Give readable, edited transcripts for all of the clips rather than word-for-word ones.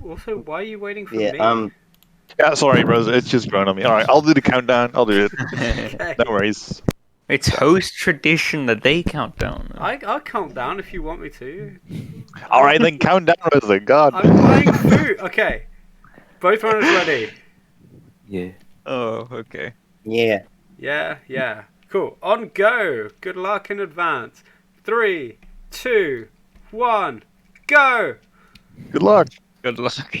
Also, why are you waiting for Yeah, me? Yeah, sorry, bros. It's just grown on me. All right, I'll do the countdown. I'll do it. Okay. No worries. It's host tradition that they count down. I'll count down if you want me to. All right, then count down, Rose. God. I'm buying food. Okay. Both runners ready. yeah, Oh, okay. yeah. Yeah. Cool. On go. Good luck in advance. 3, 2, 1, go. Good luck. Good luck.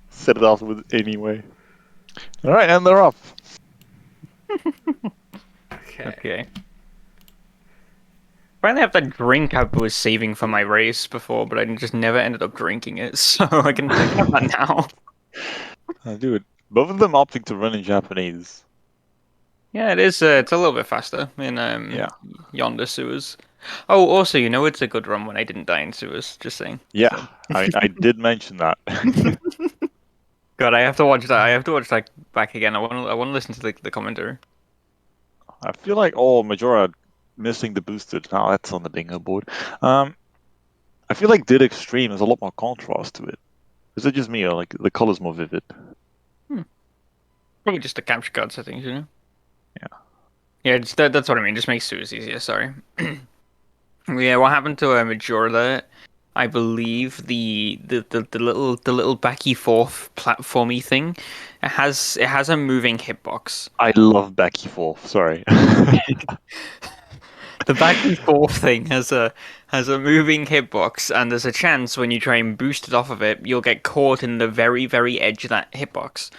Set it off with anyway. All right, and they're off. Okay. Okay. Finally have that drink I was saving for my race before, but I just never ended up drinking it, so I can have that now. Dude, both of them opting to run in Japanese. Yeah, it is. It's a little bit faster in Yeah. Yonder Sewers. Oh, also, it's a good run when I didn't die in sewers. Just saying. Yeah, So. I did mention that. God, I have to watch that. I have to watch that back again. I want to listen to the commentary. I feel like Majora missing the boosted. Now that's on the bingo board. I feel like Did Extreme has a lot more contrast to it. Is it just me or like the color's more vivid? Probably just the capture card settings. Yeah. Yeah, that's what I mean. Just makes sewers easier. Sorry. Yeah, what happened to Majora there? I believe the little backy forth platformy thing. It has a moving hitbox. I love Becky Forth. Sorry. The back and forth thing has a moving hitbox, and there's a chance when you try and boost it off of it, you'll get caught in the very, very edge of that hitbox,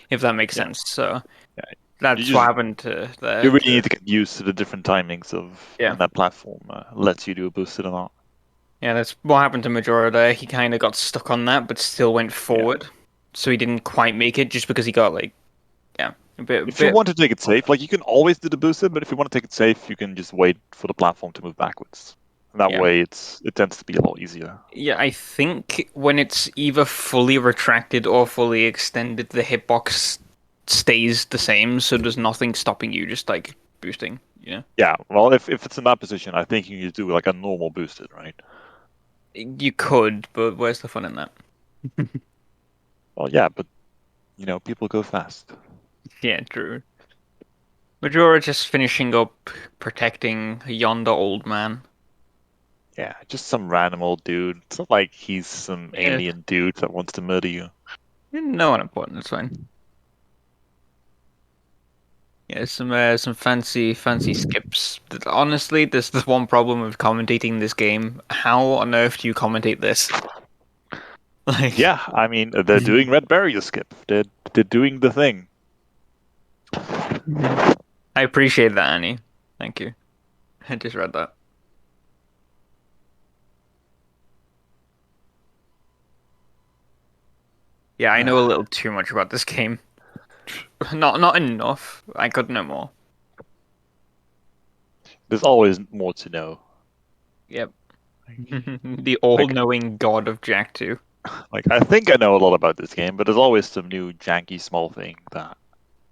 if that makes Yeah. sense. So Yeah. that's what happened to there. You really need to get used to the different timings of Yeah. when that platform lets you do a boosted or not. Yeah, that's what happened to Majora there. He kind of got stuck on that, but still went forward. So he didn't quite make it just because he got a bit. If you want to take it safe, like you can always do the boosted, but if you want to take it safe, you can just wait for the platform to move backwards. And that way, it tends to be a lot easier. Yeah, I think when it's either fully retracted or fully extended, the hitbox stays the same, so there's nothing stopping you just like boosting. Yeah, well, if it's in that position, I think you need to do like a normal boosted, right? You could, but where's the fun in that? Well, yeah, but people go fast. Yeah, true. Majora just finishing up protecting Yonder old man. Yeah, just some random old dude. It's not like he's some Yeah. alien dude that wants to murder you. No one important, it's fine. Yeah, some fancy skips. Honestly, there's the one problem with commentating this game. How on earth do you commentate this? Like, Yeah, I mean, they're doing Red Barrier skip. They're doing the thing. I appreciate that, Annie. Thank you. I just read that. Yeah, I know a little too much about this game. Not enough. I could know more. There's always more to know. Yep. The all-knowing god of Jack 2. Like, I think I know a lot about this game, but there's always some new janky small thing that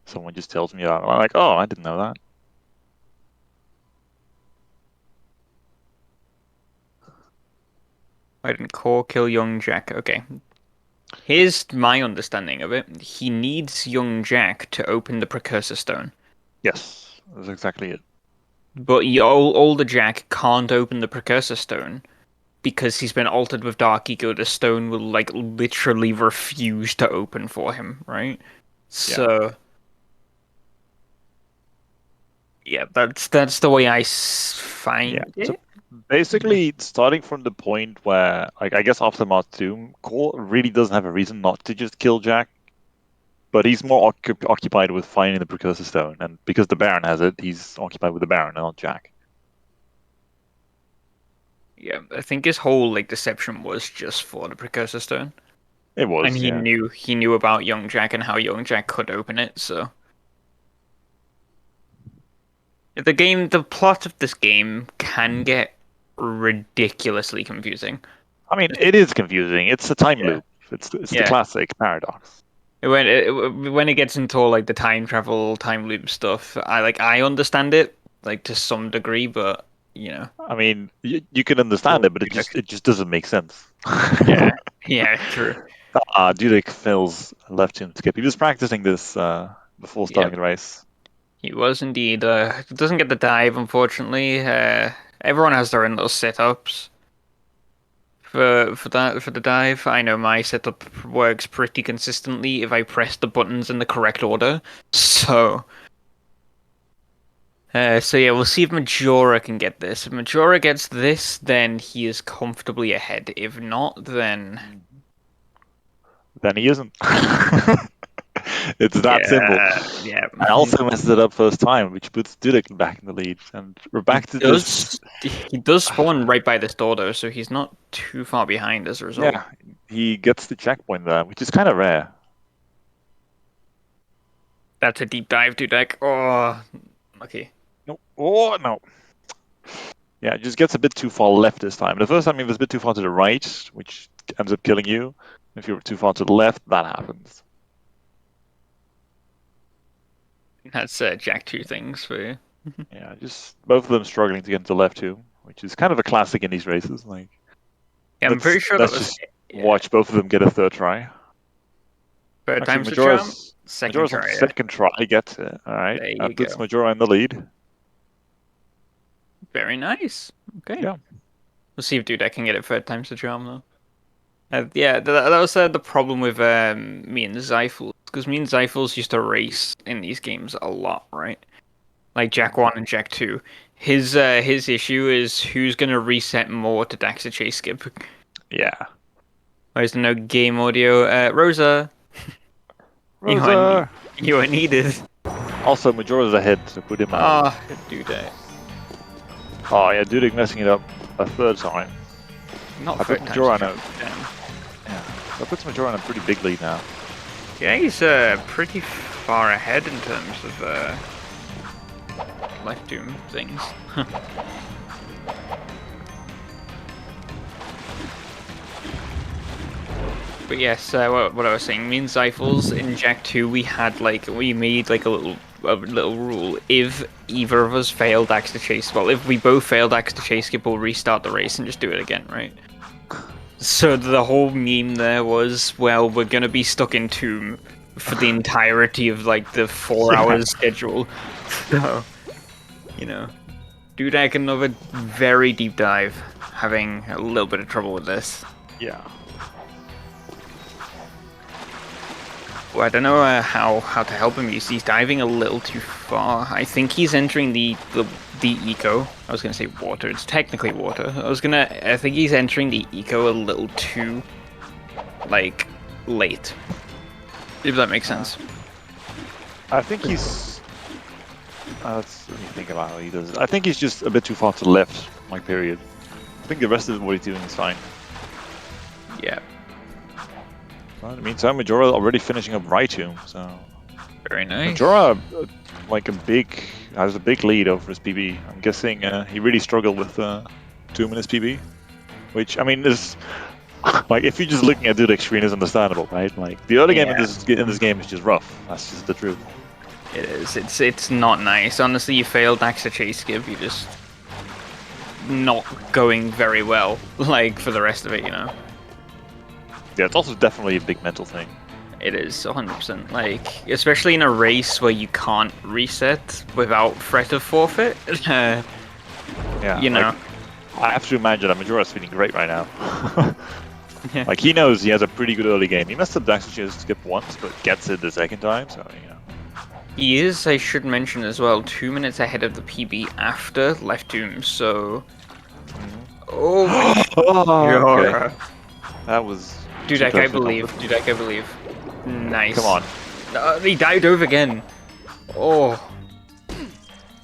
someone just tells me about. I'm like, oh, I didn't know that. I didn't core kill young Jack. Okay. Here's my understanding of it. He needs young Jack to open the precursor stone. Yes, that's exactly it. But older Jack can't open the precursor stone because he's been altered with Dark Ego. The stone will like literally refuse to open for him, right? So yeah, that's the way I find it. So basically, starting from the point where, like, I guess Aftermath Doom, Cole really doesn't have a reason not to just kill Jack, but he's more occupied with finding the Precursor Stone, and because the Baron has it, he's occupied with the Baron, not Jack. Yeah, I think his whole like deception was just for the precursor stone. It was, And he knew about young Jack and how young Jack could open it, so the plot of this game can get ridiculously confusing. I mean, it is confusing. It's a time loop. It's the classic paradox. When it gets into all like the time travel, time loop stuff, I understand it like to some degree, but I mean, you can understand it, but it just doesn't make sense. Yeah, true. Dudek fails left to skip. He was practicing this before starting Yep. the race. He was indeed. Doesn't get the dive, unfortunately. Everyone has their own little setups for the dive. I know my setup works pretty consistently if I press the buttons in the correct order. So yeah, we'll see if Majora can get this. If Majora gets this, then he is comfortably ahead. If not, then Then he isn't. It's that simple. yeah. I also messed it up first time, which puts Dudek back in the lead. And we're back to this. He does spawn right by this door though, so he's not too far behind as a result. Yeah, he gets the checkpoint there, which is kind of rare. That's a deep dive, Dudek. Oh, okay. No. Oh, no. Yeah, it just gets a bit too far left this time. The first time he was a bit too far to the right, which ends up killing you. If you're too far to the left, that happens. That's Jack 2 things for you. Yeah, just both of them struggling to get into left too, which is kind of a classic in these races. Like, Yeah, I'm pretty sure that let's was just watch both of them get a third try. third Actually, time's the charm. Majora's Second on try. second try gets it. All right, There you that puts go. Majora in the lead. Very nice. Okay. Yeah. We'll see if Dudek can get it third time's the charm though. Yeah, that was the problem with me and Zyphals, because me and Zyphals used to race in these games a lot, right? Like Jack 1 and Jack 2. His issue is who's gonna reset more to Daxa Chase Skip. Yeah. There's no game audio. Rosa, Rosa. you are needed. Also, Majora's ahead, so put him on. Ah, Dudek. Oh yeah, Dudek messing it up a third time. Not I third put time's Majora the on charm. Yeah, that puts Majora on a pretty big lead now. Yeah, he's pretty far ahead in terms of Life Doom things. But yes, what I was saying, me and Zyphals in Jack 2, we made like a little rule. If either of us failed Axe to Chase, well, if we both failed Axe to Chase Skip, we'll restart the race and just do it again, right? So the whole meme there was, well, we're gonna be stuck in Tomb for the entirety of like the 4 hours schedule. So, you know, Dudek, another very deep dive, having a little bit of trouble with this. Yeah. Well, I don't know how to help him. He's diving a little too far. I think he's entering the eco. I was gonna say water. It's technically water. I think he's entering the eco a little too, like, late. If that makes sense. I think he's. Let me think about how he does it. I think he's just a bit too far to the left, my period. I think the rest of what he's doing is fine. Yeah. Well, in the meantime, Majora already finishing up right to him, so. Very nice. Majora, has a big lead over his PB. I'm guessing he really struggled with 2 minutes PB, which I mean is like if you're just looking at Dudek's screen is understandable, right? Like the early game in this game is just rough. That's just the truth. It is. It's not nice. Honestly, you failed Axe to Chase Skip. You just not going very well. Like for the rest of it, you know. Yeah, it's also definitely a big mental thing. It is 100%. Like, especially in a race where you can't reset without threat of forfeit. Yeah, you know. Like, I have to imagine that Majora's feeling great right now. Like he knows he has a pretty good early game. He messed up Dax just skip once, but gets it the second time. So you know. He is, I should mention as well, 2 minutes ahead of the PB after Left Doom. So. Oh. Okay. That was. Dudek, I believe. Nice. Come on. He dived over again. Oh.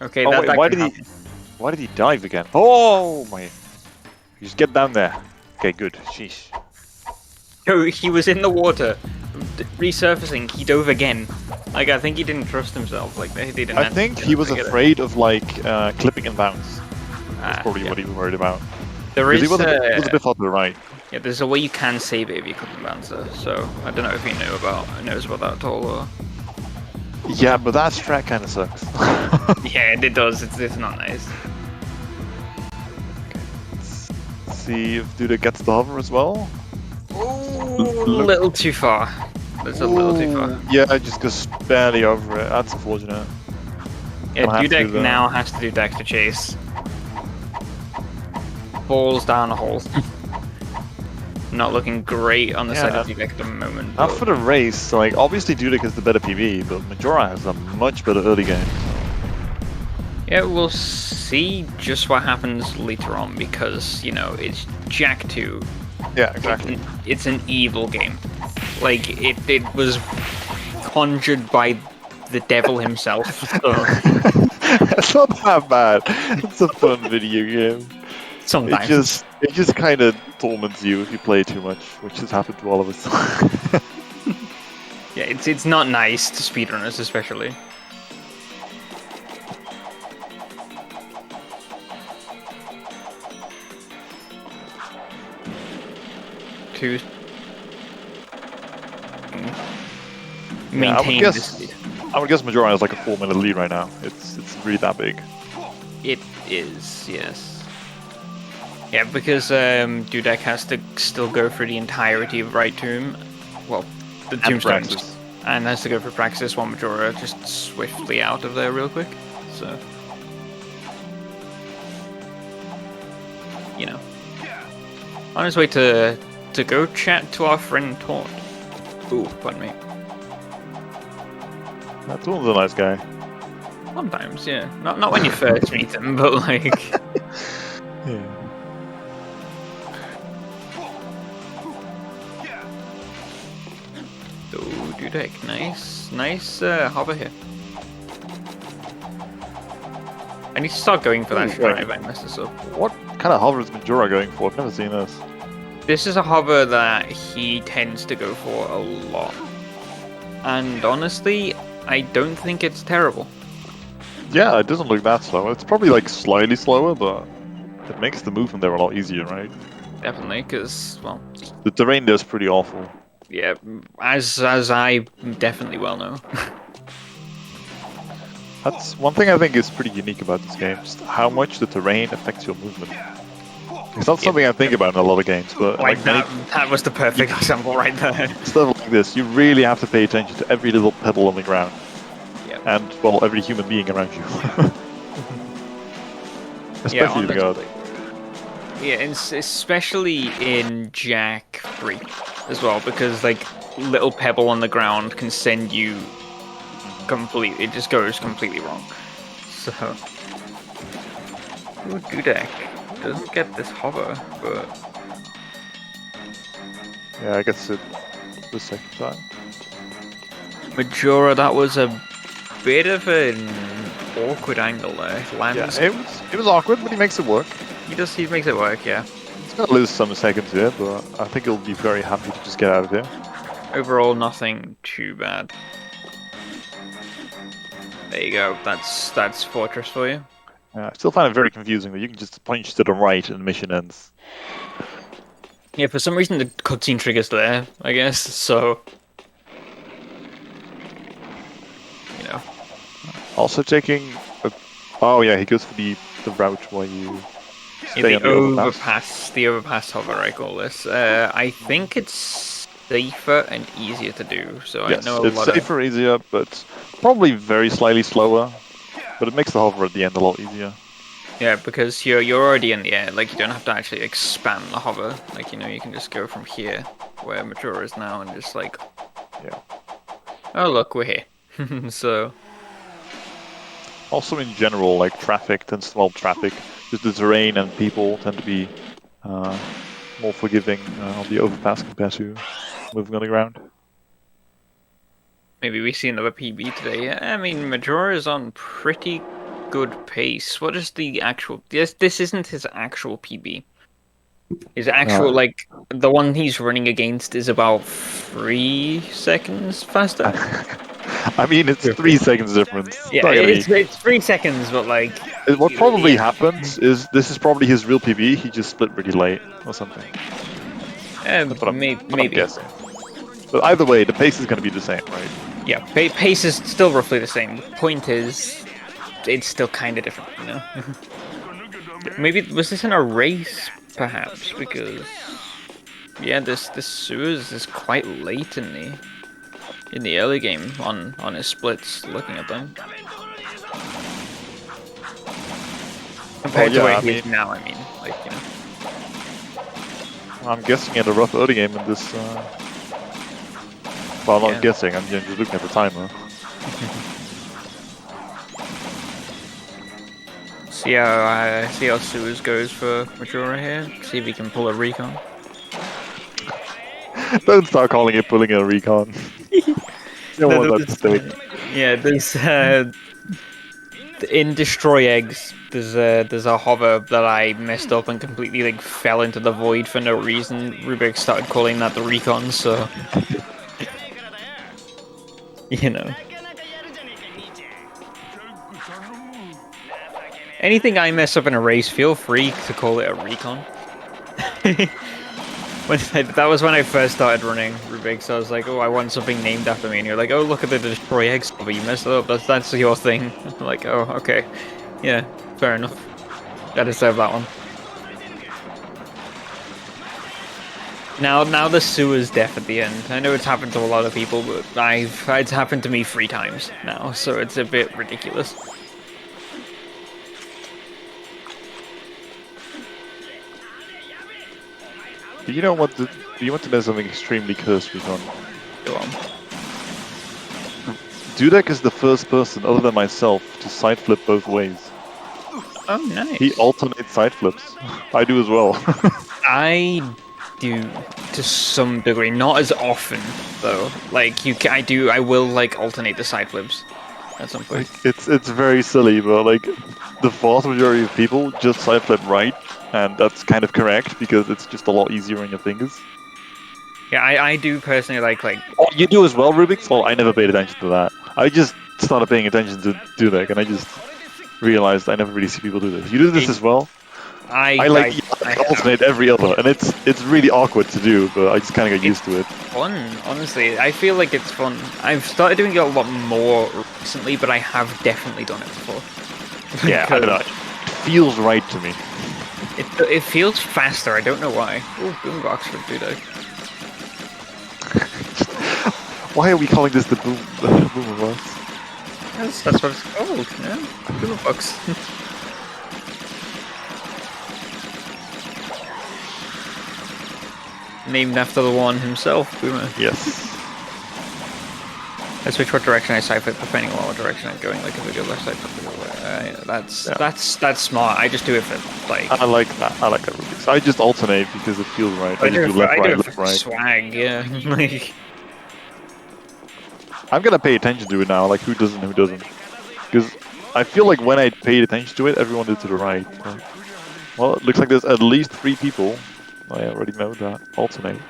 Okay, wait, why did he dive again? Oh my! Just get down there. Okay, good. Sheesh. No, he was in the water, resurfacing. He dove again. Like I think he didn't trust himself. Like they didn't. I think he was afraid of like clipping and bounce. That's probably what he was worried about. There is. He was a bit far to the right. Yeah, there's a way you can save it if you clip and bounce there. So I don't know if he knows about that at all. Or... Yeah, but that strat kind of sucks. Yeah, it does. It's not nice. see if Dudek gets the hover as well. Ooh, a little too far. That's a little too far. Yeah, I just goes barely over it. That's unfortunate. Yeah, Gonna have to Dudek do that. now has to do deck to chase. Balls down a hole. Not looking great on the side of Dudek at the moment. Not for the race, so, like, obviously Dudek has the better PV, but Majora has a much better early game. Yeah, we'll see just what happens later on because, you know, it's Jack 2. Yeah, exactly. It's an evil game. Like, it was conjured by the devil himself. So. It's not that bad. It's a fun video game. Sometimes. It just kind of torments you if you play too much, which has happened to all of us. Yeah, it's not nice to speedrunners, especially. To maintain this speed. I would guess Majora has like a 4-minute lead right now. It's really that big. It is, yes. Yeah, because Dudek has to still go through the entirety of Right Tomb. Well, the Tombstones. And has to go for Praxis while Majora just swiftly out of there real quick. So, you know. On his way to go chat to our friend Taunt. Ooh, pardon me. That one's a nice guy. Sometimes, yeah. Not when you first meet him, but like... Yeah. Oh, Dudek, nice hover here. I need to start going for that drive. I messed this up. What kind of hover is Majora going for? I've never seen this. This is a hover that he tends to go for a lot. And honestly, I don't think it's terrible. Yeah, it doesn't look that slow. It's probably like slightly slower, but it makes the movement there a lot easier, right? Definitely, because, well... The terrain there's pretty awful. Yeah, as I definitely well know. That's one thing I think is pretty unique about this game, just how much the terrain affects your movement. It's not something I think about in a lot of games, but like that was the perfect example right there. Stuff like this, you really have to pay attention to every little pebble on the ground. Yep. And, well, every human being around you. Especially the guard. Yeah, and especially in Jack 3 as well, because, like, little pebble on the ground can send you completely, it just goes completely wrong. So, ooh, Dudek doesn't get this hover, but... Yeah, I guess it the second time. Majora, that was a bit of an awkward angle there. Lands. Yeah, it was awkward, but he makes it work. He makes it work, yeah. He's gonna lose some seconds here, but I think he'll be very happy to just get out of here. Overall, nothing too bad. There you go. That's Fortress for you. I still find it very confusing that you can just punch to the right and the mission ends. Yeah, for some reason the cutscene trigger's there, I guess, so... You know. Also taking... Oh yeah, he goes for the route where you stay on the overpass. The overpass hover, I call this. I think it's safer and easier to do, so yes, I know it's safer, easier, but probably very slightly slower. But it makes the hover at the end a lot easier. Yeah, because you're already in the air, like you don't have to actually expand the hover. Like, you know, you can just go from here, where Majora is now, and just like... Yeah. Oh look, we're here. So... Also in general, like traffic tends to, well, just the terrain and people tend to be more forgiving on the overpass compared to moving on the ground. Maybe we see another PB today. I mean, Majora is on pretty good pace. What is the actual... This isn't his actual PB. His actual, like, the one he's running against is about 3 seconds faster. I mean, it's 3 seconds difference. Yeah, it's 3 seconds, but like... What probably happens is this is probably his real PB, he just split really late or something. That's what I'm guessing. But either way, the pace is going to be the same, right? Yeah, pace is still roughly the same. The point is, it's still kind of different, you know? Maybe, was this in a race? perhaps, because yeah, this Suez is quite late in the early game on his splits. Looking at them compared to where he is now, I mean, like, you know. I'm guessing at a rough early game in this. Well, I'm not guessing. I'm just looking at the timer. See how Suez goes for Majora here. See if he can pull a recon. Don't start calling it pulling a recon. You don't want that to stay. Yeah, there's in Destroy Eggs. There's a hover that I messed up and completely like fell into the void for no reason. Rubik started calling that the recon, so you know. Anything I mess up in a race, feel free to call it a recon. That was when I first started running Rubik, so I was like, oh, I want something named after me, and you're like, oh, look at the Destroy Eggs, but you messed it up, that's your thing. I'm like, oh, okay. Yeah, fair enough. I deserve that one. Now the sewer's death at the end. I know it's happened to a lot of people, but it's happened to me 3 times now, so it's a bit ridiculous. Do you know what? Do you want to know something extremely cursed, Recon? Go on. Dudek is the first person, other than myself, to side flip both ways. Oh, nice. He alternates side flips. I do as well. I do to some degree, not as often though. Like I will like alternate the side flips at some point. It's very silly, but like the vast majority of people just side flip right, and that's kind of correct because it's just a lot easier on your fingers. Yeah, I do personally like. Oh, you do as well, Rubik's? Well, I never paid attention to that. I just started paying attention to Dudek, and I just realized I never really see people do this. You do this as well? I alternate every other, and it's really awkward to do, but I just kind of get used to it. Fun, honestly. I feel like it's fun. I've started doing it a lot more recently, but I have definitely done it before. Yeah, I don't know. It feels right to me. It feels faster. I don't know why. Oh, boombox for Dudek. Why are we calling this the boombox? That's what it's called. Yeah, boombox. Named after the one himself, Boomer. Yes. I switch what direction I side flip depending on what direction I'm going. Like if I go left side flip, that's smart. I just do it for like. I like that. I like that Rubik's. I just alternate because it feels right. I just do left, right, left, right. Swag, yeah. Like. I'm gonna pay attention to it now. Like who doesn't? Who doesn't? Because I feel like when I paid attention to it, everyone did to the right. Well, it looks like there's at least 3 people. I already know that. Alternate.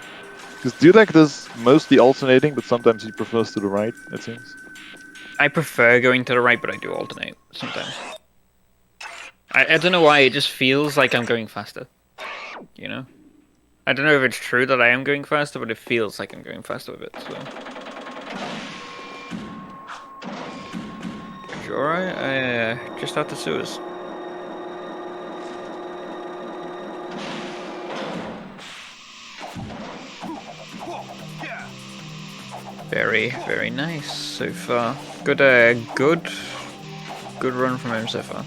Because Dudek does mostly alternating, but sometimes he prefers to the right, it seems. I prefer going to the right, but I do alternate sometimes. I don't know why, it just feels like I'm going faster. You know? I don't know if it's true that I am going faster, but it feels like I'm going faster with it, so... Majora, just out the sewers. Very, very nice so far. Good run from him so far.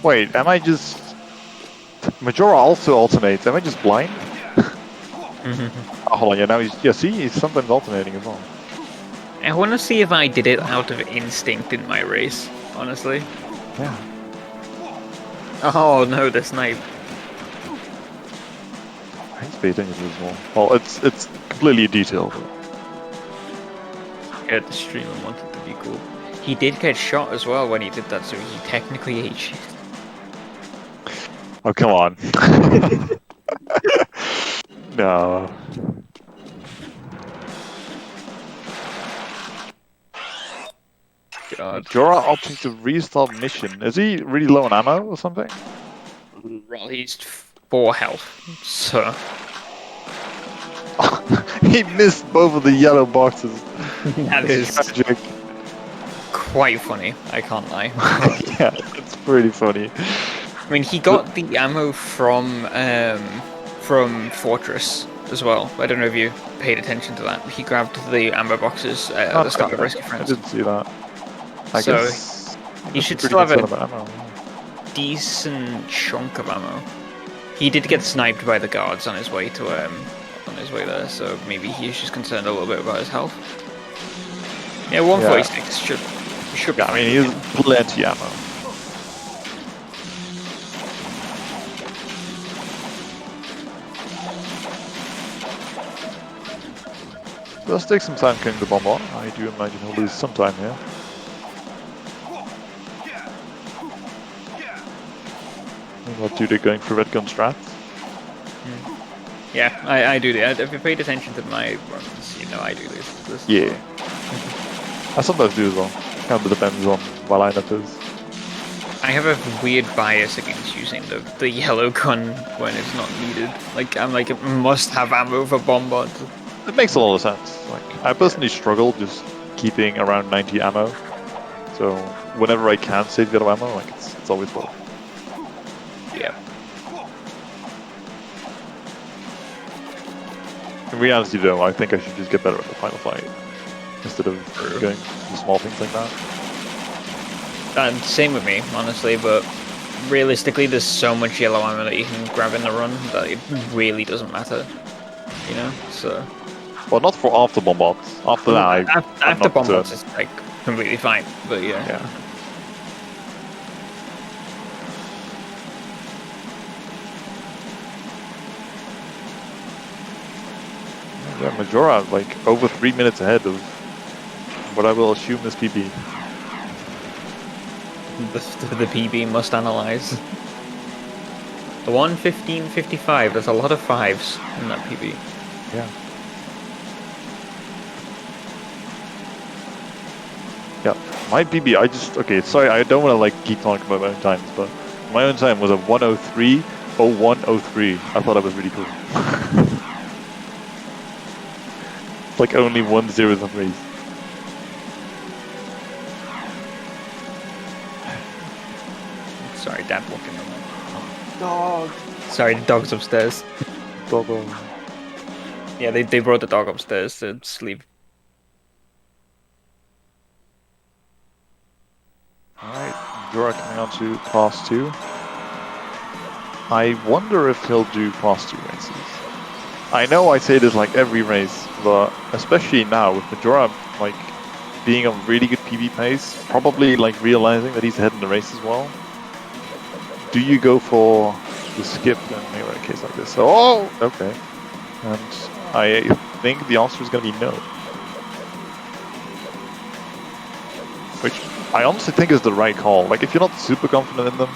Wait, am I just... Majora also alternates, am I just blind? Oh, hold on, yeah, now he's... Yeah, see, he's sometimes alternating as well. I want to see if I did it out of instinct in my race, honestly. Yeah. Oh no, the snipe. I need to pay attention to this one. Well, it's completely a detail. But... Yeah, the streamer wanted to be cool. He did get shot as well when he did that, so he technically ate shit. Oh, come on. No. God. Majora opting to restart mission. Is he really low on ammo or something? Well, he's 4 health, so... He missed both of the yellow boxes. That is tragic. Quite funny, I can't lie. Yeah, it's pretty funny. I mean, he got the ammo from Fortress as well. I don't know if you paid attention to that. He grabbed the ammo boxes at the start of Rescue I Friends. didn't see that. I So guess he must be should pretty still have concerned a about ammo. decent chunk of ammo. He did get sniped by the guards on his way to on his way there, so maybe he's just concerned a little bit about his health. Yeah, 146 should be Yeah, I fine. mean, he has plenty ammo. Let's take some time killing the bomb on. I do imagine he'll lose some time here. What do they going for red gun strats? Yeah, I do that. If you paid attention to my runs, you know I do this. Yeah. I sometimes do as well. Kind of depends on what lineup is. I have a weird bias against using the yellow gun when it's not needed. Like I'm like it must have ammo for bombard. It makes a lot of sense. Like I personally struggle just keeping around 90 ammo. So whenever I can save a bit of ammo, like it's always worth. Yeah. In reality though, I think I should just get better at the final fight. Instead of going for small things like that. Same with me, honestly, but realistically there's so much yellow ammo that you can grab in the run that it really doesn't matter. You know? So Well, not for after bombards. After that, I'm after not bombards it's like completely fine. But yeah. Yeah, Majora like over 3 minutes ahead of what I will assume is PB. The PB must analyze. The 1:15:55, there's a lot of fives in that PB. Yeah. Yeah, my PB, okay, sorry, I don't want to like keep talking about my own times, but my own time was a 1:03:01:03. I thought that was really cool. It's like only 1 0 in the race. Sorry, Dad walking around. Dog. Sorry, the dog's upstairs. Doggo. Yeah, they brought the dog upstairs to sleep. Alright, Majora coming on to class 2. I wonder if he'll do class 2 races. I know I say this like every race, but especially now with Majora like being on really good PB pace, probably like realizing that he's ahead in the race as well. Do you go for the skip in a case like this? Oh, okay. And I think the answer is going to be no. Which I honestly think is the right call. Like if you're not super confident in them,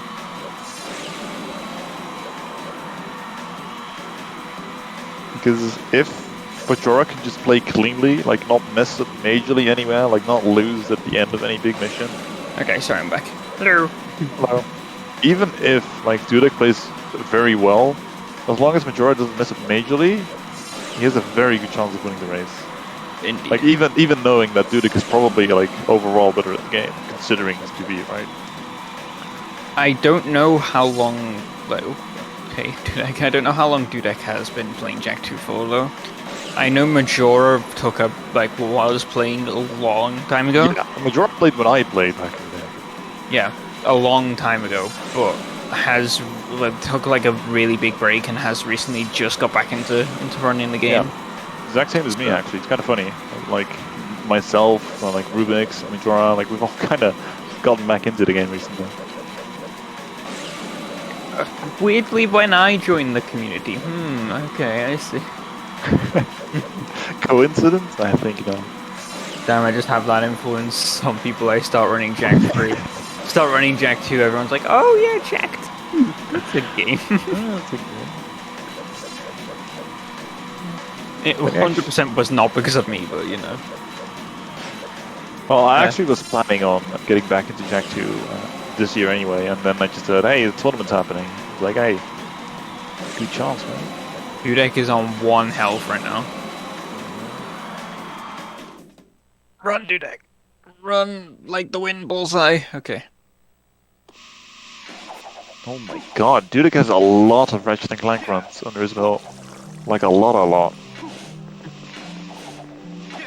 because if Majora can just play cleanly, like not mess up majorly anywhere, like not lose at the end of any big mission. Okay, sorry, I'm back. Hello. Hello. Even if like Dudek plays very well, as long as Majora doesn't mess up majorly, he has a very good chance of winning the race. Indeed. Like even knowing that Dudek is probably like overall better at the game, considering his PB, right? I don't know how long though. Okay, Dudek. I don't know how long Dudek has been playing Jack 2 for though. I know Majora took up was playing a long time ago. Yeah, Majora played when I played back in the day. Yeah, a long time ago, but took like a really big break and has recently just got back into running the game. Yeah. Exact same as me actually. It's kind of funny. Like myself, like Rubix, Majora, like we've all kind of gotten back into the game recently. Weirdly, when I joined the community. Okay, I see. Coincidence? I think no. Damn, I just have that influence on people. I start running Jack 3. Start running Jack 2, everyone's like, oh yeah, Jack 2. That's a game. That's a game. It 100% was not because of me, but you know. Well, I actually was planning on getting back into Jack 2 this year anyway, and then I just said, hey, the tournament's happening. I was like, hey, good chance, man. Dudek is on 1 health right now. Run, Dudek. Run like the wind, bullseye. Okay. Oh my god, Dudek has a lot of Ratchet and Clank runs under his belt. Like a lot.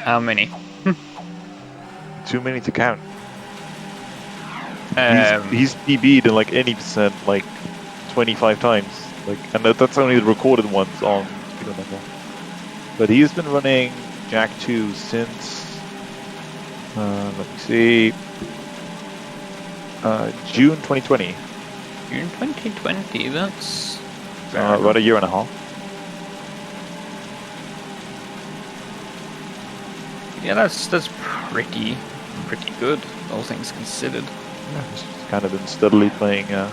How many? Too many to count. Um, He's PB'd in like any percent, like 25 times. Like, and that's only the recorded ones on Speed Number. But he's been running Jack 2 since, let me see, June 2020. June 2020. That's About a year and a half. yeah. That's pretty good, all things considered. Yeah, he's kind of been steadily playing ever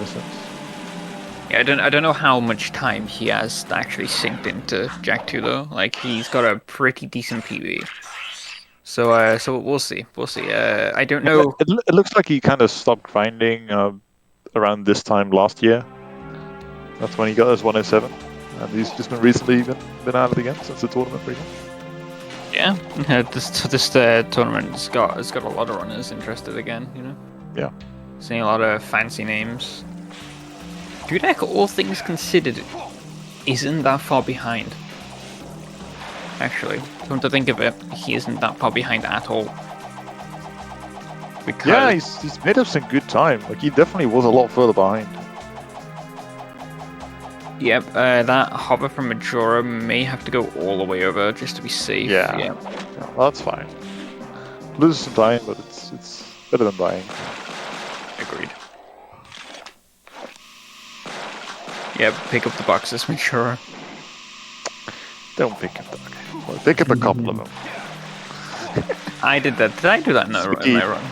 since. Yeah, I don't know how much time he has actually synced into Jack 2 though. Like he's got a pretty decent PB. So we'll see. We'll see. I don't know. It looks like he kind of stopped grinding around this time last year. That's when he got his 107. And he's just been recently been at it again since the tournament, pretty much. Yeah, this tournament has got a lot of runners interested again. You know. Yeah. Seeing a lot of fancy names. Dudek, all things considered, isn't that far behind. Actually, come to think of it, he isn't that far behind at all. Because Yeah, he's made up some good time. Like, he definitely was a lot further behind. yep, that hover from Majora may have to go all the way over just to be safe. Yeah. Yeah. Yeah, well, that's fine. Lose some time, but it's better than dying. Agreed. Yep, pick up the boxes, Majora. Don't pick up that. Well, pick up a couple of them. I did that. Did I do that in a run?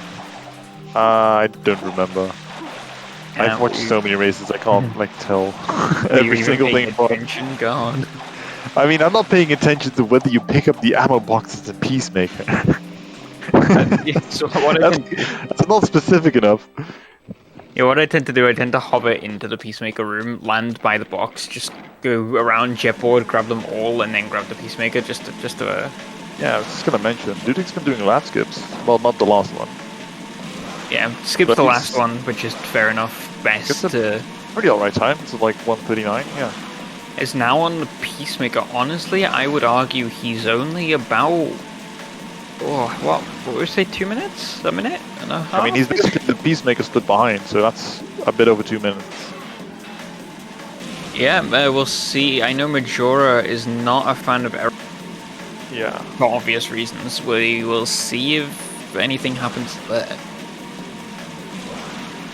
I don't remember. Yeah, I've watched so many races, I can't like tell every single thing. Attention, God. I mean, I'm not paying attention to whether you pick up the ammo boxes in Peacemaker. Yeah, so what I tend That's not specific enough. what I tend to do, I tend to hover into the Peacemaker room, land by the box, just go around jetboard, grab them all, and then grab the Peacemaker just to Yeah, I was just gonna mention, Dudek's been doing lap skips. Well, not the last one. yeah, skip But the he's- last one, which is fair enough. Best Gets a- Pretty alright time. It's like 1:39. Yeah. is now on the Peacemaker. Honestly, I would argue he's only about what would we say, 2 minutes, a minute and a half. I mean, he's basically the Peacemaker split behind, so that's a bit over 2 minutes. yeah. We'll see. I know Majora is not a fan of error Yeah. for obvious reasons. We will see if anything happens there.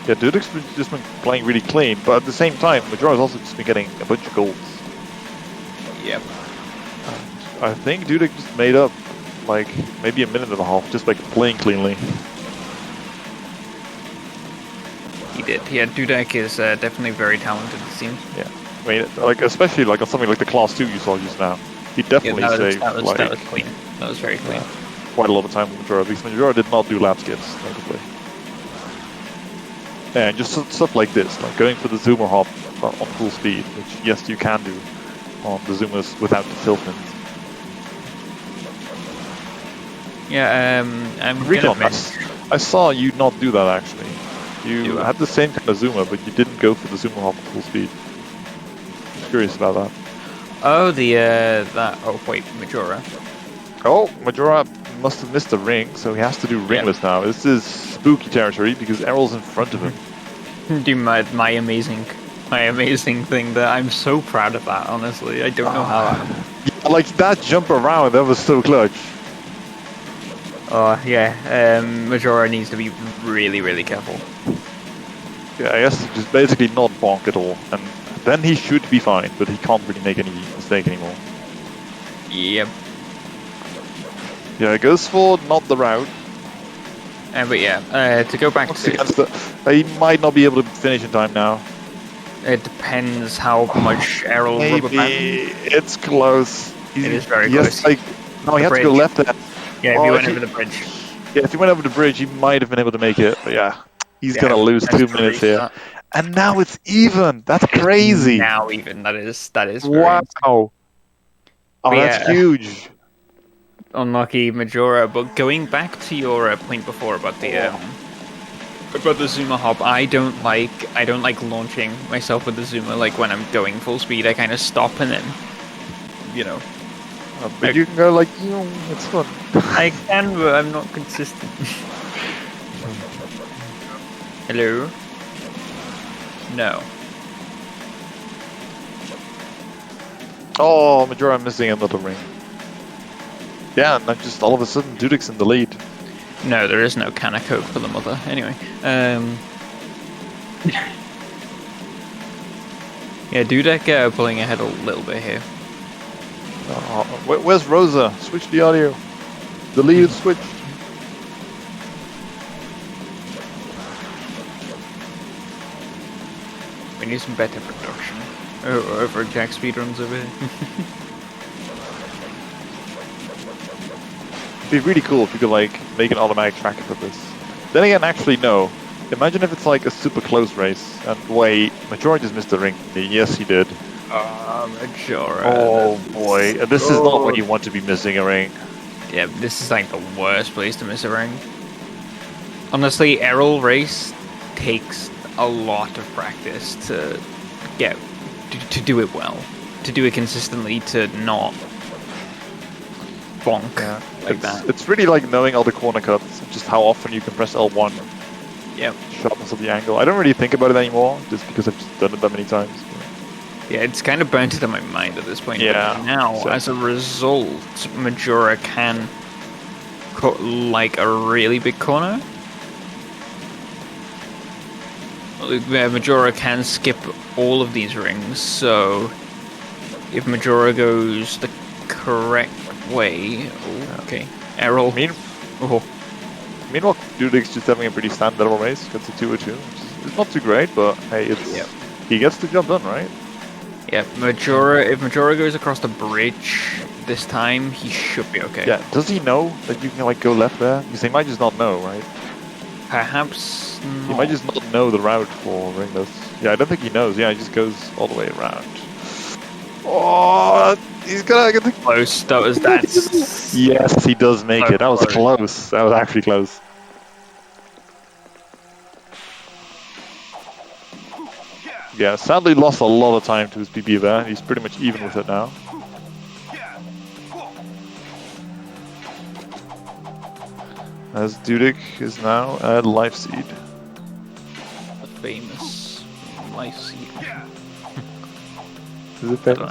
Yeah, Dudek's just been playing really clean, but at the same time, Majora's also just been getting a bunch of golds. Yep. I think Dudek just made up like maybe a minute and a half just by playing cleanly. He did. Yeah, Dudek is definitely very talented, it seems. Yeah. I mean, like especially like on something like the Class 2 you saw just now, he definitely saved that was like clean. That was very clean. quite a lot of time with Majora. At least Majora did not do lap skips, notably. And just stuff like this, like going for the zoomer hop on full speed, which yes you can do on the zoomers without the tilt pins. Yeah, I'm Recon, gonna I saw you not do that actually. You Do what? had the same kind of zoomer, but you didn't go for the zoomer hop at full speed. Curious about that. Oh, oh wait, Majora. Oh, Majora must have missed a ring, so he has to do ringless now. This is spooky territory because Errol's in front of him. Do my amazing thing that I'm so proud of that, honestly. I don't know how. Yeah, like that jump around, that was so clutch. Oh, yeah, Majora needs to be really, really careful. Yeah, he has to just basically not bonk at all, and then he should be fine, but he can't really make any mistake anymore. Yep. Yeah, he goes for not the route. But yeah, to go back Once to against he might not be able to finish in time now. it depends how much Errol rubber Maybe band. it's close. It is very he close. Has, like, no, he The has to go bridge. left there. Yeah, if Oh, he if went he- over the bridge. Yeah, if he went over the bridge, he might have been able to make it. But yeah, he's Yeah, gonna lose has 2 to minutes here. restart. And now it's even. That's crazy. Now even that is very Wow. Oh, But that's yeah. huge. unlucky Majora. But going back to your point before about the About the zoomer hop, I don't like launching myself with the zoomer. Like when I'm going full speed, I kind of stop and then, you know, But you can go like, it's fun. I can, but I'm not consistent. Hello? No. Oh, Majora, I'm missing another ring. Yeah, and then just all of a sudden, Dudek's in the lead. No, there is no can of Coke for the mother. Anyway, yeah, Dudek pulling ahead a little bit here. Where's Rosa? Switch the audio. The lead is switched. We need some better production over Jack speedruns over here. It'd be really cool if you could like make an automatic tracker for this. Then again, actually no. Imagine if it's like a super close race and wait, Majora just missed the ring. Yes, he did. Majora. Oh boy, this is not when you want to be missing a ring. Yeah, this is like the worst place to miss a ring. Honestly, Errol race takes a lot of practice to get to do it well, to do it consistently, to not bonk like that. It's really like knowing all the corner cuts, just how often you can press L1. Yep. Sharpness of the angle. I don't really think about it anymore, just because I've just done it that many times. Yeah, it's kind of burnt into my mind at this point. Yeah. But now, as a result, Majora can cut like a really big corner. Majora can skip all of these rings, so if Majora goes the correct way... Oh, okay. Errol. Meanwhile, Dudek's just having a pretty standard level race. Gets a 202. It's not too great, but hey, he gets the job done, right? Yeah, Majora. If Majora goes across the bridge this time, he should be okay. Yeah. Does he know that you can like go left there? Because he might just not know, right? Perhaps. He might just not know the route for ringless. Yeah, I don't think he knows. Yeah, he just goes all the way around. Oh, he's gonna get the close. That's. Yes, he does make so it. That was close. That was actually close. Yeah, sadly lost a lot of time to his PB there. He's pretty much even with it now. As Dudek is now at Life Seed. The famous Life Seed. Is it famous?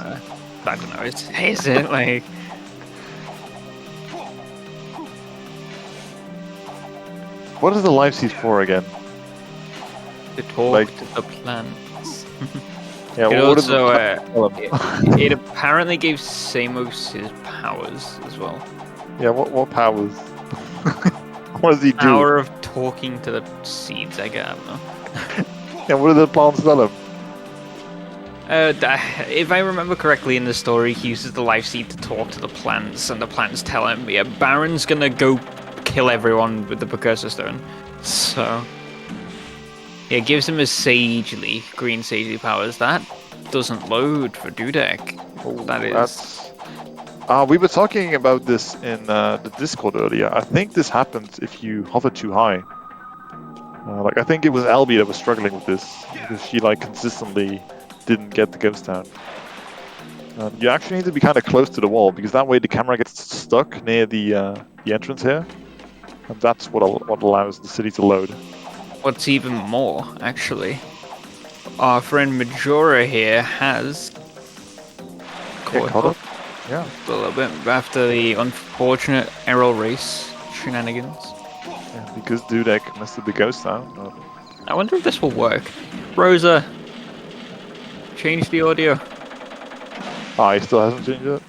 I don't know. Is it like? What is the Life Seed for again? To talk like, to the plants. Yeah, it what also it apparently gave Samos his powers as well. Yeah, what powers? What does he do? Power of talking to the seeds, I guess. I don't know. Yeah, what do the plants tell him? If I remember correctly in the story, he uses the Life Seed to talk to the plants, and the plants tell him, yeah, Baron's gonna go kill everyone with the Precursor Stone. So, yeah, it gives him his sagely, green sagely powers. That doesn't load for Dudek. Oh, that is... That's... we were talking about this in the Discord earlier. I think this happens if you hover too high. Like, I think it was Albie that was struggling with this, because she, like, consistently didn't get the ghost town. You actually need to be kind of close to the wall, because that way the camera gets stuck near the entrance here. And that's what allows the city to load. What's even more, actually, our friend Majora here has caught up. Yeah. A little bit after the unfortunate Errol race shenanigans. Yeah, because Dudek messed with the ghost town. I wonder if this will work. Rosa, change the audio. Ah, he still hasn't changed it?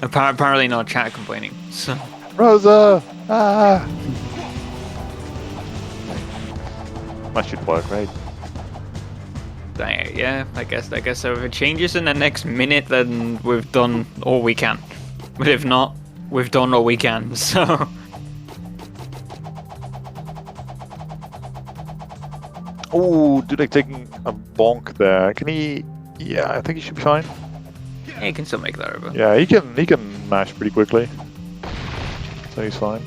Apparently not chat complaining, so... Rosa! Ah! That should work, right? Yeah, I guess so. If it changes in the next minute, then we've done all we can. But if not, we've done all we can, so... Oh, Dudek taking a bonk there. Can he... Yeah, I think he should be fine. Yeah, he can still make that over. Yeah, he can mash pretty quickly. So he's fine.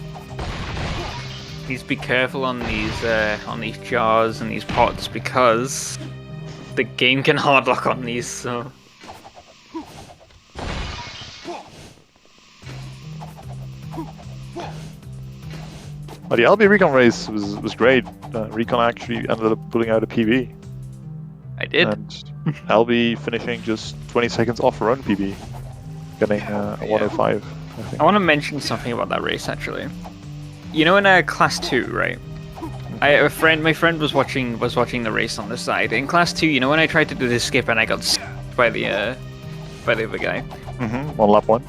Please be careful on these jars and these pots because the game can hardlock on these. So But the LB Recon race was great. Recon actually ended up pulling out a PB. I did. And LB finishing just 20 seconds off her own PB, getting a 105. I think. I want to mention something about that race actually. You know, in Class 2, right? My friend was watching the race on the side. In Class 2, you know, when I tried to do this skip and I got by the other guy. Mm-hmm. On lap 1.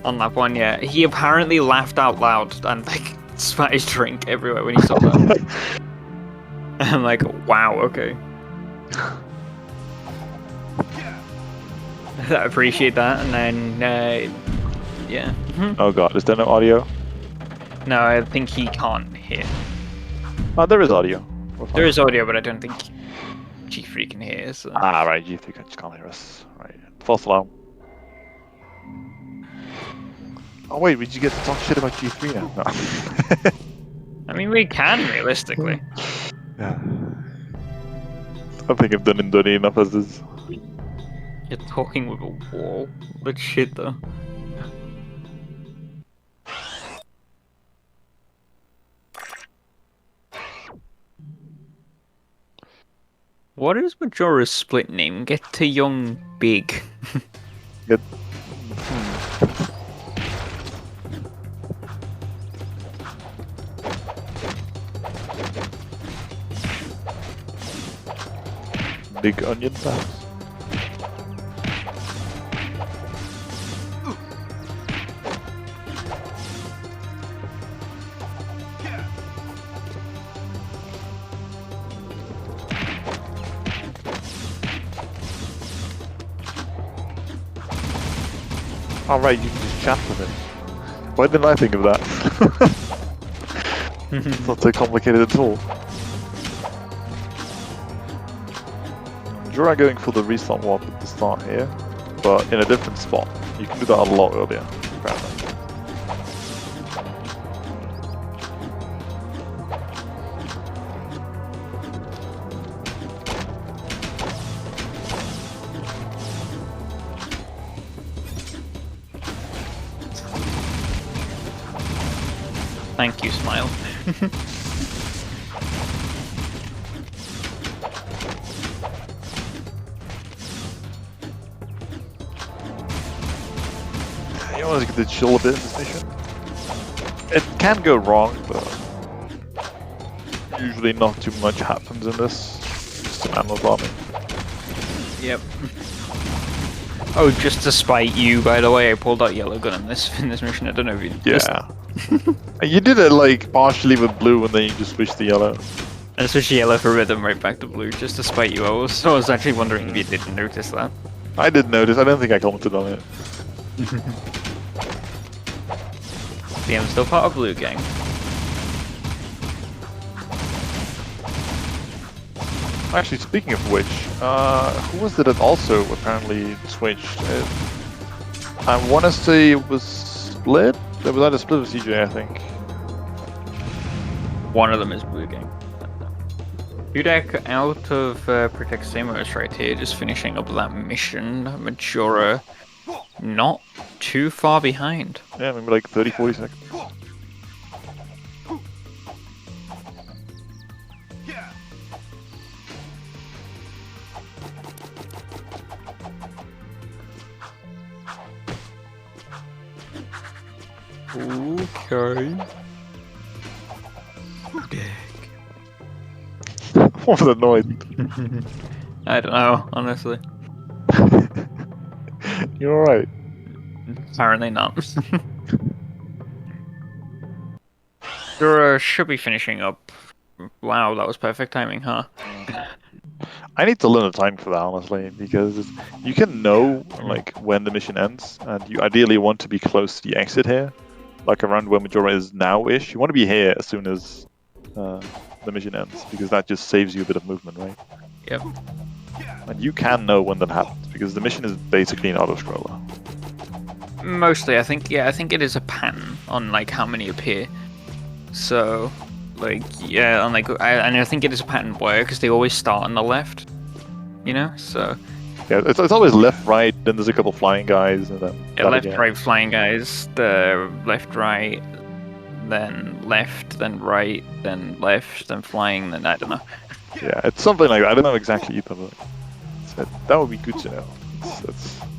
On lap 1, yeah. He apparently laughed out loud and like spat his drink everywhere when he saw that. I'm like, wow, okay. I appreciate that, and then yeah. Oh god, is there no audio? No, I think he can't hear. Oh, there is audio. There is audio, but I don't think G3 can hear. So. Ah, right, G3 just can't hear us. Right, false alarm. Oh wait, did you get to talk shit about G3 now? No. I mean, we can realistically. Yeah. I think I've done and dirty enough as is. You're talking with a wall. But shit though. What is Majora's split name? Get to young big. Get. Big onion perhaps? Oh right, you can just chat with it. Why didn't I think of that? It's not so complicated at all. Majora going for the restart warp at the start here, but in a different spot. You can do that a lot earlier, apparently. Thank you, Smile. You always get to chill a bit in this mission. It can go wrong, but usually not too much happens in this. Just an ammo bombing. Yep. Oh, just to spite you, by the way, I pulled out yellow gun in this mission. I don't know if you. Yeah. You did it like partially with blue and then you just switched to yellow. I switched yellow for rhythm right back to blue, just to spite you. I was actually wondering if you didn't notice that. I did notice, I don't think I commented on it. See, I'm still part of Blue Gang. Actually, speaking of which, who was it that also apparently switched? I want to say it was Split? There was either Split or CJ, I think. One of them is Blue Gang. Quietdudek out of Protect Samos right here, just finishing up that mission. Majora not too far behind. Yeah, maybe like 30-40 seconds. Okay. What was annoyed? I don't know, honestly. You're alright. Apparently not. Majora should be finishing up. Wow, that was perfect timing, huh? I need to learn the time for that, honestly, because you can know like when the mission ends, and you ideally want to be close to the exit here, like around where Majora is now-ish. You want to be here as soon as the mission ends, because that just saves you a bit of movement, right? Yep. And you can know when that happens, because the mission is basically an auto-scroller. Mostly, I think. Yeah, I think it is a pattern on like how many appear. So, Like, yeah, and like, and I think it is a pattern where because they always start on the left, you know. So Yeah, it's always left, right. Then there's a couple flying guys, and then yeah, that left, again. right, flying guys. The left, right, then left, then right, then left, then flying. Then I don't know. Yeah, it's something like that. I don't know exactly either, but that would be good to know. It's some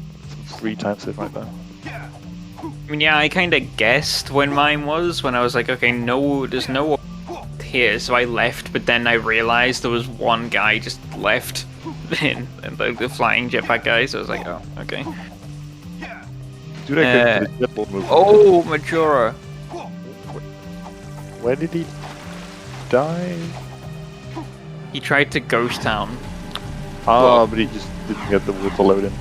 free time save right there. I mean, yeah, I kind of guessed when mine was when I was like, okay, no, there's no one here, so I left. But then I realized there was one guy just left in the flying jetpack guy. So I was like, oh, okay. Dude, I could the jet move. Oh, Majora. Where did he die? He tried to ghost town. Ah, but he just didn't get the wood to load in.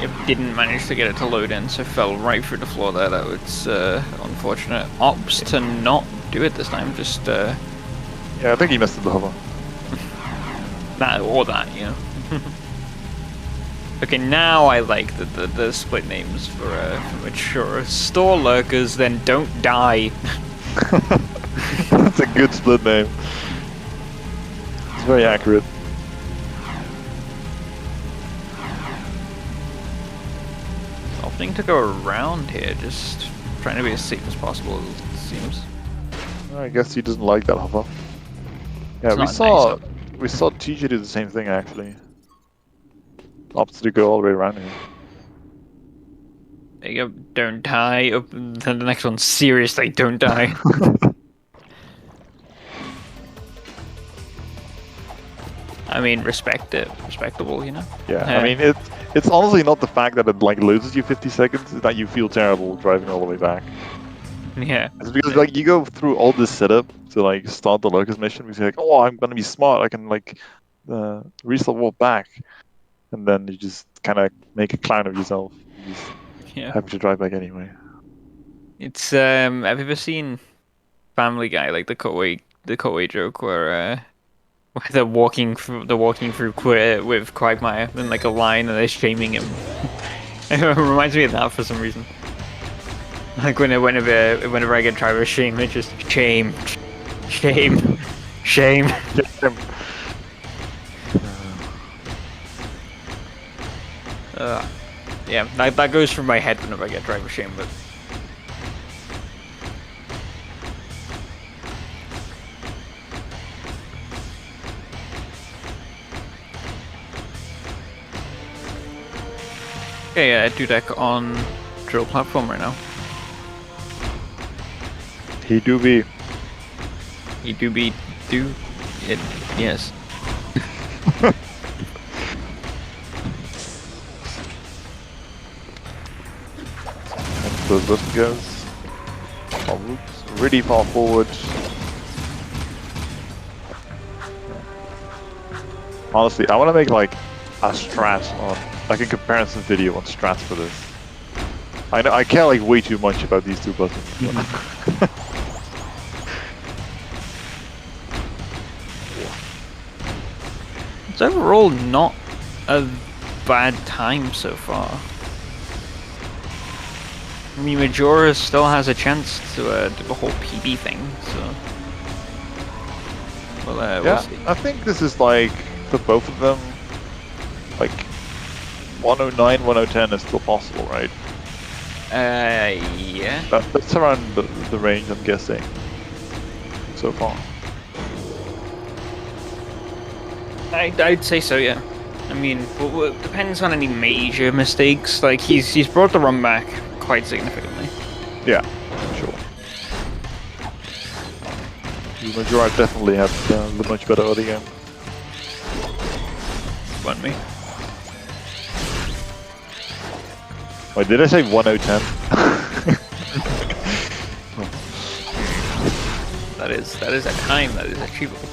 It didn't manage to get it to load in, so fell right through the floor there. That was unfortunate. Ops to not do it this time. Just Yeah, I think he missed the hover. that or that, you know. Okay, now I like the split names for Majora. Store lurkers, then don't die. That's a good split name. It's very accurate. Opting to go around here, just trying to be as safe as possible, it seems. I guess he doesn't like that hover. Yeah, It's we not saw nice, we saw TJ do the same thing actually. Opts to go all the way around here. There you go, don't die. Oh, then the next one, seriously, don't die. I mean, respect it, respectable, you know? Yeah, I mean it's honestly not the fact that it like loses you 50 seconds, it's that you feel terrible driving all the way back. Yeah. It's because like you go through all this setup to like start the locust mission because you're like, oh, I'm gonna be smart, I can like restart walk back, and then you just kind of make a clown of yourself. You just Yeah. have to drive back anyway. It's have you ever seen Family Guy, like the cutaway joke where they're walking through with Quagmire in like a line and they're shaming him. It reminds me of that for some reason. Like whenever I get driver shame, it's just shame, shame, shame. Yeah, that goes through my head whenever I get driver shame, but. Okay, Dudek on drill platform right now. He do be. He do it, yes. Those listen goes. Oh, oops, really far forward. Honestly, I want to make like a strat on, like a comparison video on strats for this. I know I care like way too much about these two buttons. It's overall not a bad time so far. I mean, Majora still has a chance to do the whole PB thing, so. Well, we'll see. I think this is like, for both of them, like 109, 110 is still possible, right? Yeah. That's around the range I'm guessing so far. I'd say so, yeah. I mean, it depends on any major mistakes. Like he's brought the run back quite significantly. Yeah, sure. The Majora definitely had the much better early game. Won me. Wait, did I say 1010? That is a time that is achievable.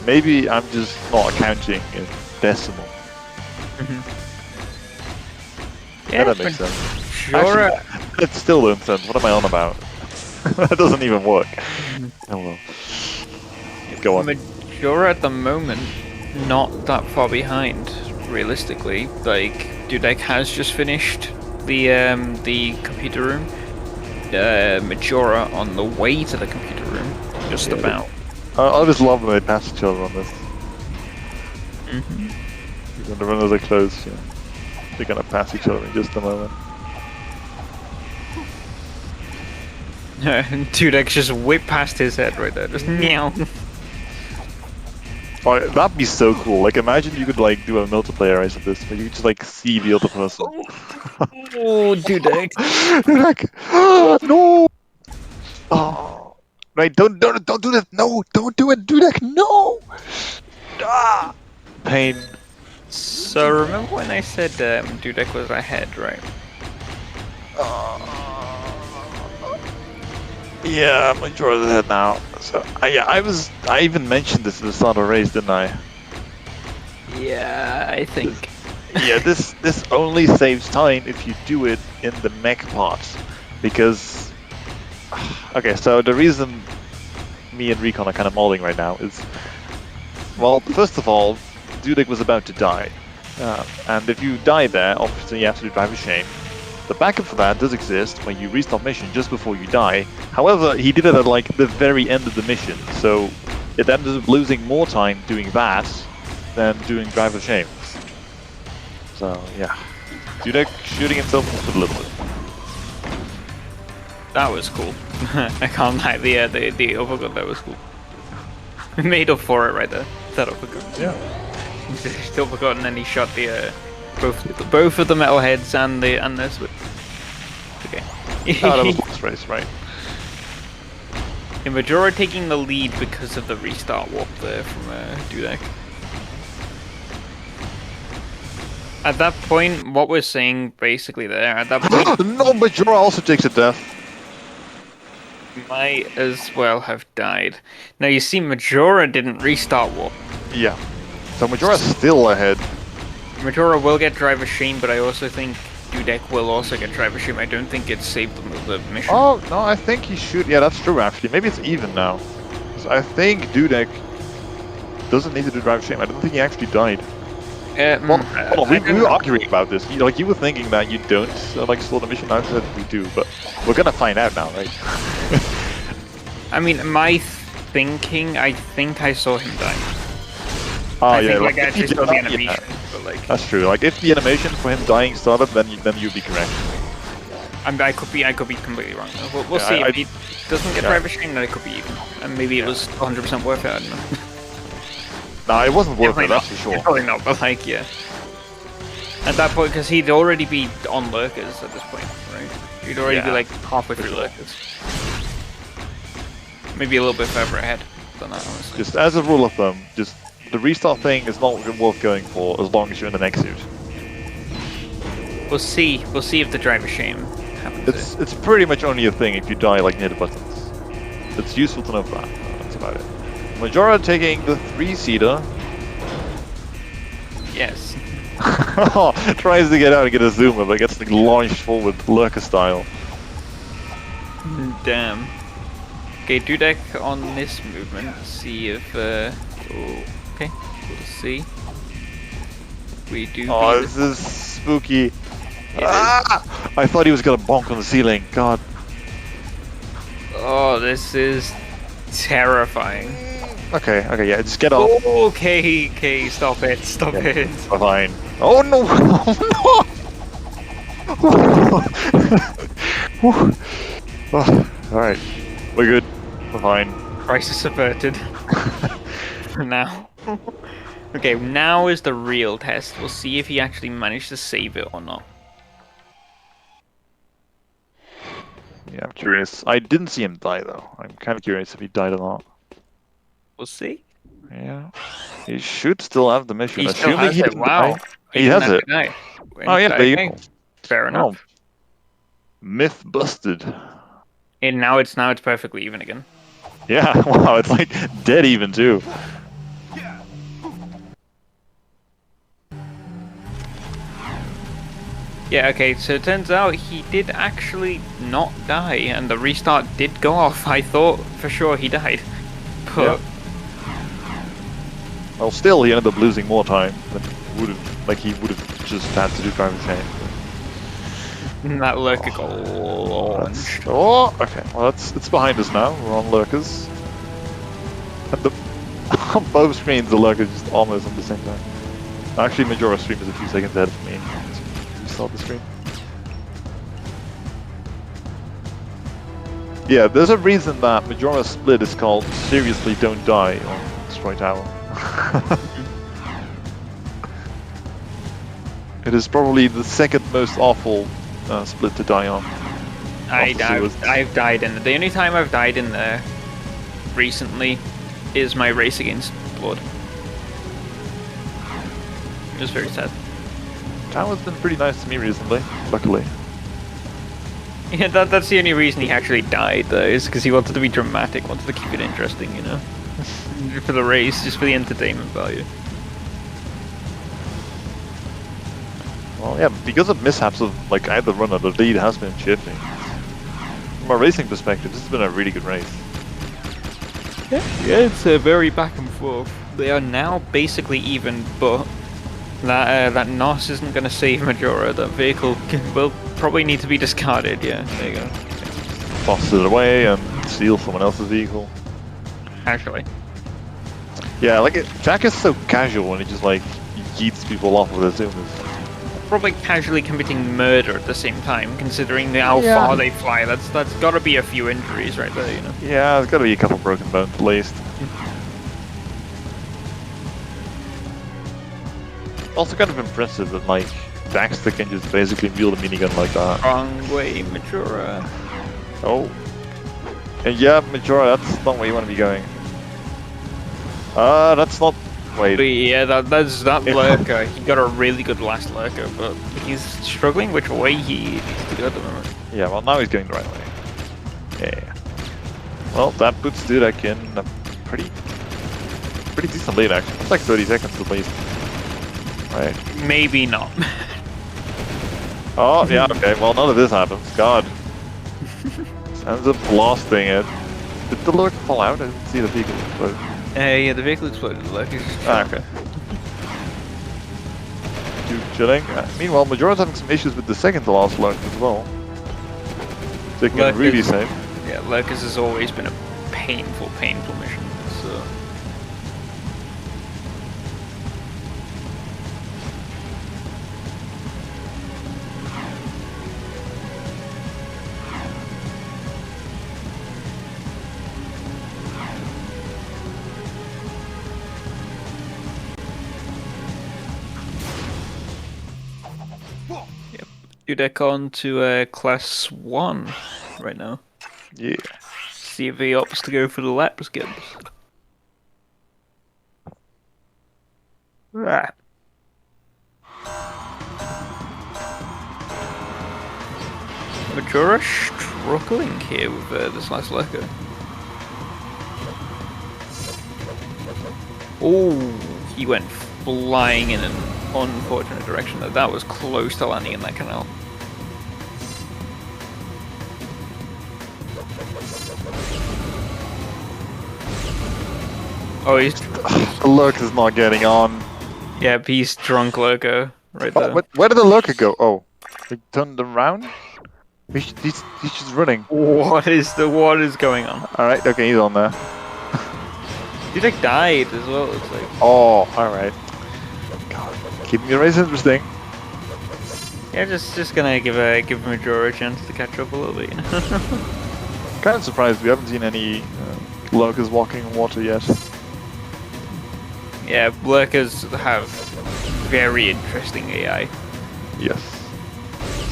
Maybe I'm just not counting in decimal. Yeah, that makes sense. Sure. Actually, it still doesn't sense. What am I on about? That doesn't even work. Oh well. Go on. Majora at the moment, not that far behind, realistically. Like, Dudek has just finished the computer room. Majora on the way to the computer room. Just Yeah. about. I just love when they pass each other on this. Mm-hmm. When the runners are close, yeah. They're gonna pass each other in just a moment. Dudek just whipped past his head right there. Just meow. Oh, that'd be so cool. Like, imagine you could like do a multiplayer race of this, but you could just like see the other person. Oh, Dudek. Like, no! Oh, right, don't do that. No, don't do it, Dudek. No! Ah, pain. So remember when I said Dudek was ahead, right? Yeah, I'm enjoying the head now. So, I even mentioned this at the start of the race, didn't I? Yeah, I think. Yeah, this only saves time if you do it in the mech part, because okay, so the reason me and Recon are kind of molding right now is, well, first of all, Dudek was about to die, and if you die there, obviously you have to do drive a shame. The backup for that does exist, where you restart mission just before you die. However, he did it at like the very end of the mission, so it ended up losing more time doing that than doing drive of shame. So yeah, Dudek shooting himself in the foot a little bit. That was cool. I can't lie. The uppercut that was cool. We made up for it right there. That uppercut. Yeah. The uppercut, and then he shot the both of the metalheads and the switch. Okay. Oh, that was last race, right? In Majora taking the lead because of the restart warp there from Dudek. At that point, what we're saying basically there, at that point, No, Majora also takes a death. might as well have died. Now you see, Majora didn't restart warp. Yeah. So Majora's still ahead. Majora will get driver shame, but I also think Dudek will also get driver shame. I don't think it saved the mission. Oh, no, I think he should. Yeah, that's true, actually. Maybe it's even now. 'Cause I think Dudek doesn't need to do drive shame. I don't think he actually died. Well, we were arguing about this. You were thinking that you don't like slow the mission. I said we do, but we're gonna find out now, right? I mean, my thinking, I think I saw him die. Oh I yeah, think, like, I if he just saw the did- animation, yeah, but like, that's true. Like if the animation for him dying started, then you'd be correct. I could be completely wrong. We'll Yeah, see. I- If he doesn't get yeah. driver shame, then it could be even, and maybe it was 100% worth it. I don't know. Nah, it wasn't worth it. Definitely That's not. for sure. Probably not, but like, yeah. At that point, because he'd already be on lurkers at this point, right? He'd already be Yeah. like halfway through lurkers. Maybe a little bit further ahead than that, honestly. Just as a rule of thumb, just the restart thing is not worth going for as long as you're in the next suit. We'll see. We'll see if the driver shame happens. It's pretty much only a thing if you die like near the buttons. It's useful to know that. That's about it. Majora taking the 3-seater. Yes. Tries to get out and get a zoomer, but gets like, launched forward lurker style. Damn. Okay, Dudek on this movement. See if. Okay, we'll see. We do. Oh, this is spooky. Ah! I thought he was gonna bonk on the ceiling. God. Oh, this is terrifying. Okay, yeah, just get off. Okay, stop it, it. Fine. Oh no! Oh, no! Alright, we're good. We're fine. Crisis averted. For now. Okay, now is the real test. We'll see if he actually managed to save it or not. Yeah, I'm curious. I didn't see him die though. I'm kind of curious if he died or not. We'll see. Yeah. He should still have the mission. He still Assuming has he it. didn't Wow. die. He has it. Guy. Oh yeah, there you Okay. go. Fair enough. Oh. Myth busted. And now it's perfectly even again. Yeah, wow, it's like dead even too. Yeah, okay, so it turns out he did actually not die, and the restart did go off. I thought for sure he died. But Well, still, he ended up losing more time than would have, like he would have just had to do driving shame. That lurker got launched. Oh, okay. Well, it's behind us now. We're on lurkers. And on both screens, the lurker just almost on the same time. Actually, Majora stream is a few seconds ahead of me. Restart the stream. Yeah, there's a reason that Majora Split is called Seriously Don't Die on Destroy Tower. It is probably the second most awful split to die on. I've died in the only time I've died in there recently is my race against Blood. It was very sad. Tower's been pretty nice to me recently, luckily. Yeah, that's the only reason he actually died, though, is because he wanted to be dramatic, wanted to keep it interesting, you know? For the race, just for the entertainment value. Well, yeah, because of mishaps of like either runner, the lead has been shifting. From a racing perspective, this has been a really good race. Yeah, it's very back and forth. They are now basically even, but that NOS isn't going to save Majora. That vehicle will probably need to be discarded. Yeah, there you go. Toss it away and steal someone else's vehicle. Actually. Yeah, like Jack is so casual and he just like yeets people off with his zoomers. Probably casually committing murder at the same time, considering how far they fly. That's got to be a few injuries right there, you know. Yeah, there's got to be a couple broken bones at least. Also kind of impressive that like Daxter can just basically wield a minigun like that. Wrong way, Majora. Oh. And yeah, Majora, that's not where you want to be going. That's not... Wait. But yeah, that's that lurker. He got a really good last lurker, but he's struggling which way he needs to go at the moment. Yeah, well now he's going the right way. Yeah. Well, that puts Dudek in a pretty decent lead actually. It's like 30 seconds at least. Right. Maybe not. Oh, yeah, okay. Well, none of this happens. God. Ends up blasting it. Did the lurker fall out? I didn't see the vehicle explode. Yeah, the vehicle exploded. The lurker just... Ah, okay. Dude, chilling. Meanwhile, Majora's having some issues with the second to last lurker as well. Taking it really safe. Yeah, lurkers has always been a painful mission. So... Dudek on to class 1 right now. Yeah. See if he opts to go for the lap skips. Ah. Majora struggling here with this last lurker. Oh, he went flying in an unfortunate direction. That was close to landing in that canal. Oh, he's... The lurker's not getting on. Yeah, he's drunk lurker right there. Oh, where did the lurker go? Oh, he turned around? He's just running. What is going on? Alright, okay, he's on there. Dudek died as well, it's like. Oh, alright. God, keeping your race interesting. Yeah, just gonna give Majora a chance to catch up a little bit, you know? Kind of surprised we haven't seen any lurkers walking in water yet. Yeah, lurkers have very interesting AI. Yes.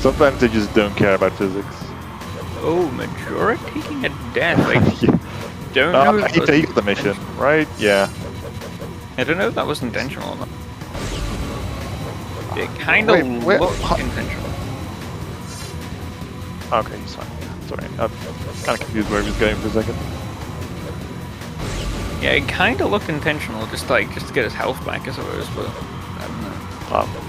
Sometimes they just don't care about physics. Oh, Majora taking a death. Like, Yeah. don't know. He takes the mission, right? Yeah. I don't know if that was intentional or not. It kind of looked intentional. Okay, he's fine. Sorry, I'm kind of confused where he was going for a second. Yeah, it kind of looked intentional, just to get his health back, I suppose. But I don't know.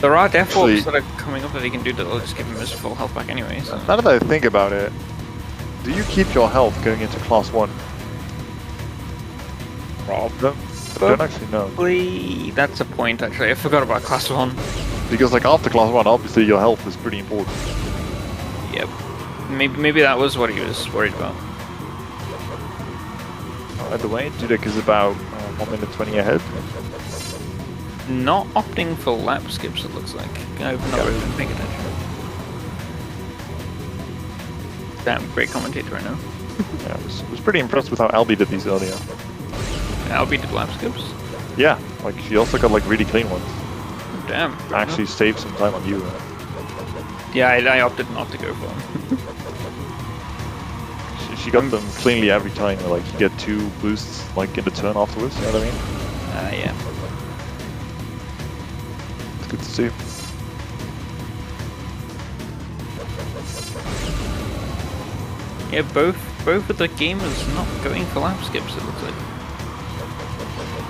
There are death orbs that are coming up that he can do that'll just give him his full health back anyway. So. Now that I think about it, do you keep your health going into class 1? I don't actually know. That's a point, actually. I forgot about class 1. Because like after class 1, obviously your health is pretty important. Yep. Maybe that was what he was worried about. By the way, Dudek is about 1 minute 20 ahead. Not opting for lap skips, it looks like. I've not really been paying attention. Damn, great commentator right now. Yeah, I was pretty impressed with how Albie did these earlier. Albie did lap skips? Yeah, like she also got like really clean ones. Damn. Actually saved some time on you. Yeah, I opted not to go for them. She got them cleanly every time. Like you get 2 boosts like in the turn afterwards. You know what I mean? Yeah. It's good to see. Yeah, both of the gamers not going for lap skips, it looks like.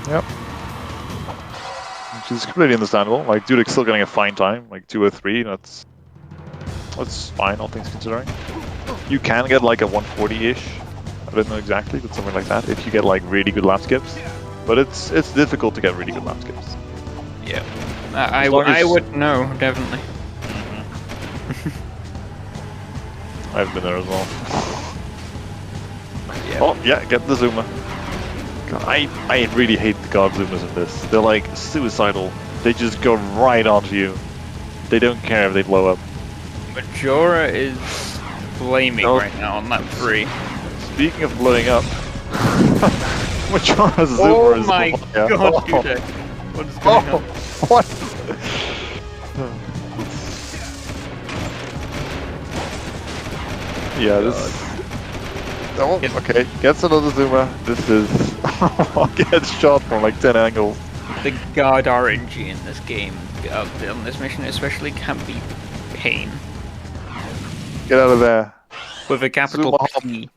Yep. Which is completely understandable. Like Dudek's still getting a fine time, like 2:03. That's fine, all things considering. You can get like a 140-ish. I don't know exactly, but something like that if you get like really good lap skips. But it's difficult to get really good lap skips. Yeah. I would know, definitely. I've been there as well. Yeah. Oh yeah, get the zoomer. God, I really hate the guard zoomers in this. They're like suicidal. They just go right onto you. They don't care if they blow up. Majora is flaming right now on lap 3. Speaking of blowing up, Majora's zoomer is my yeah. god, Dudek. What is going on? What? Yeah, this. Oh, okay, gets another zoomer. This is gets shot from like 10 angles. The guard RNG in this game, on this mission especially, can be pain. Get out of there. With a capital Zoom up. P.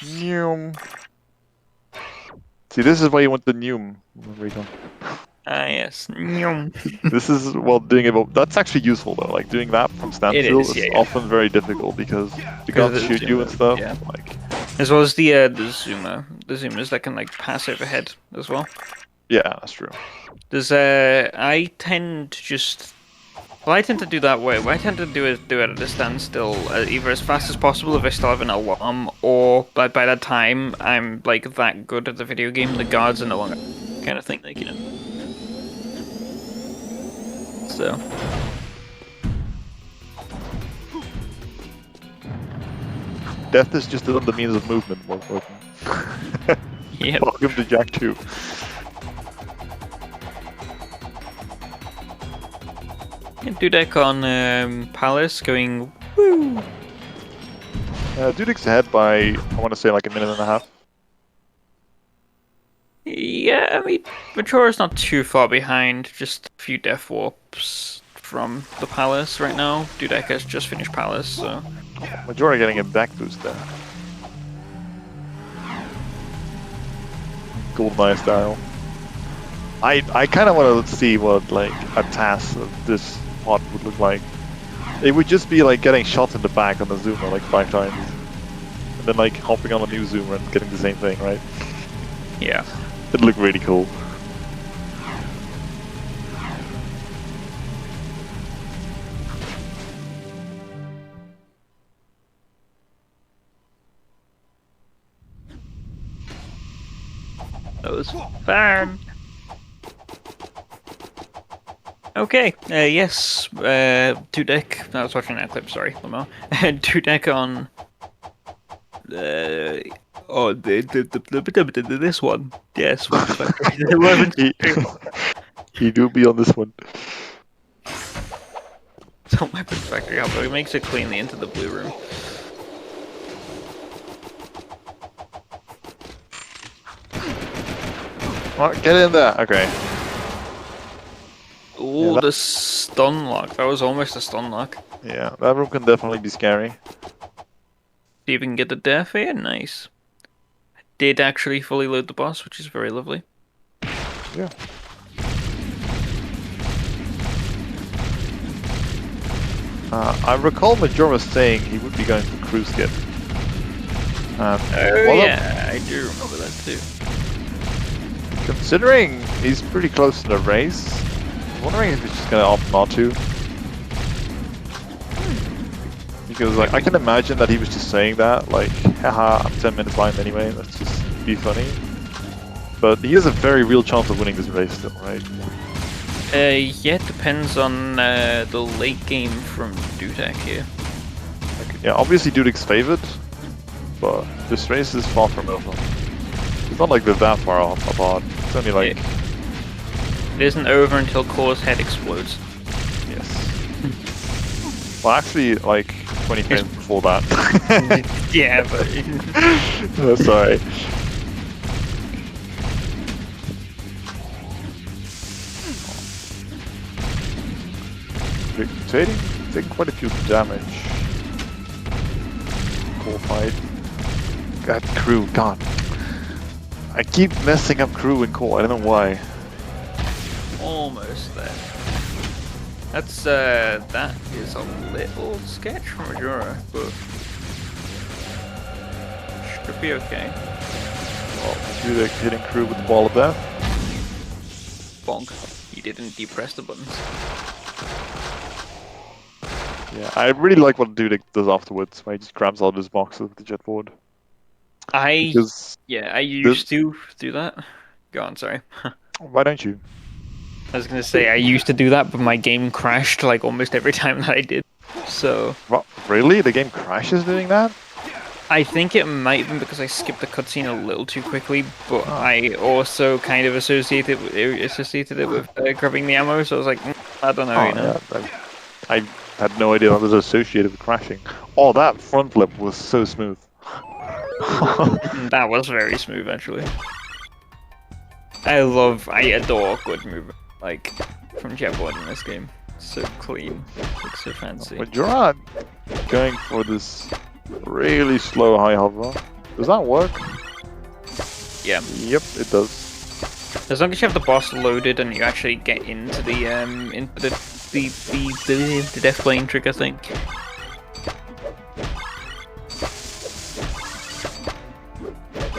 Neum. See, this is why you want the neum. Recon. Ah, yes. Nyum. This is doing it. That's actually useful though. Like doing that from standstill is often very difficult because you can't shoot you and stuff. Yeah. Like, as well as the zoomer. The zoomers that can like pass overhead as well. yeah, that's true. There's I tend to just. Well, I tend to do that way. What I tend to do is do it at a standstill, either as fast as possible if I still have an alarm, or by that time I'm like that good at the video game, the guards are no longer kind of thing, like, you know. So. Death is just another means of movement. Yep. Welcome to Jack 2. Dudek on Palace going woo. Dudek's ahead by, I want to say, like a minute and a half. Yeah, I mean, Majora's not too far behind, just a few death warps from the Palace right now. Dudek has just finished Palace, so... Majora getting a back boost there. GoldenEye style. I kind of want to see what like a task of this pod would look like. It would just be like getting shot in the back on the zoomer like 5 times. And then like hopping on a new zoomer and getting the same thing, right? Yeah. It'd look really cool. That was fun. Okay, yes, Dudek. I was watching that clip, sorry, Lamar. Dudek on... this one. Yes, he do be on this one. It's on Weapons Factory, but he makes it cleanly into the blue room. Well, get in there. Okay. Ooh, Yeah, the stun lock. That was almost a stun lock. Yeah, that room can definitely be scary. See if we can get the death here. Nice. Did actually fully load the boss, which is very lovely. Yeah. I recall Majora saying he would be going for cruise skip. Yeah, I do remember that too. Considering he's pretty close to the race, I'm wondering if he's just gonna opt not to. Because like I can imagine that he was just saying that, like, haha, I'm 10 minutes behind anyway, let's just be funny. But he has a very real chance of winning this race still, right? Yeah, it depends on the late game from Dudek here. Like, yeah, obviously Dudek's favored, but this race is far from over. It's not like they're that far apart. It's only like... It isn't over until Core's head explodes. Yes. Well, actually, like 20 frames before that. Yeah, but... Oh, sorry. Taking quite a few damage. Cool fight. God, crew, God. I keep messing up crew and core, I don't know why. Almost there. That's, that is a little sketch from Majora, but... should be okay. Well, Dudek hitting crew with the ball of death. Bonk. He didn't depress the buttons. Yeah, I really like what Dudek does afterwards, where he just grabs out of his box with the jet forward. Because I used to do that. Go on, sorry. why don't you? I was gonna say, I used to do that, but my game crashed like almost every time that I did. So... What, really? The game crashes doing that? I think it might have been because I skipped the cutscene a little too quickly, but I also kind of associated it with grabbing the ammo, so I was like, I don't know, you know? Yeah, I had no idea that was associated with crashing. Oh, that front flip was so smooth. That was very smooth, actually. I adore good movement, like, from jetboard in this game. So clean, looks so fancy. But you're not going for this really slow high hover. Does that work? Yeah. Yep, it does. As long as you have the boss loaded and you actually get into the death plane trick, I think.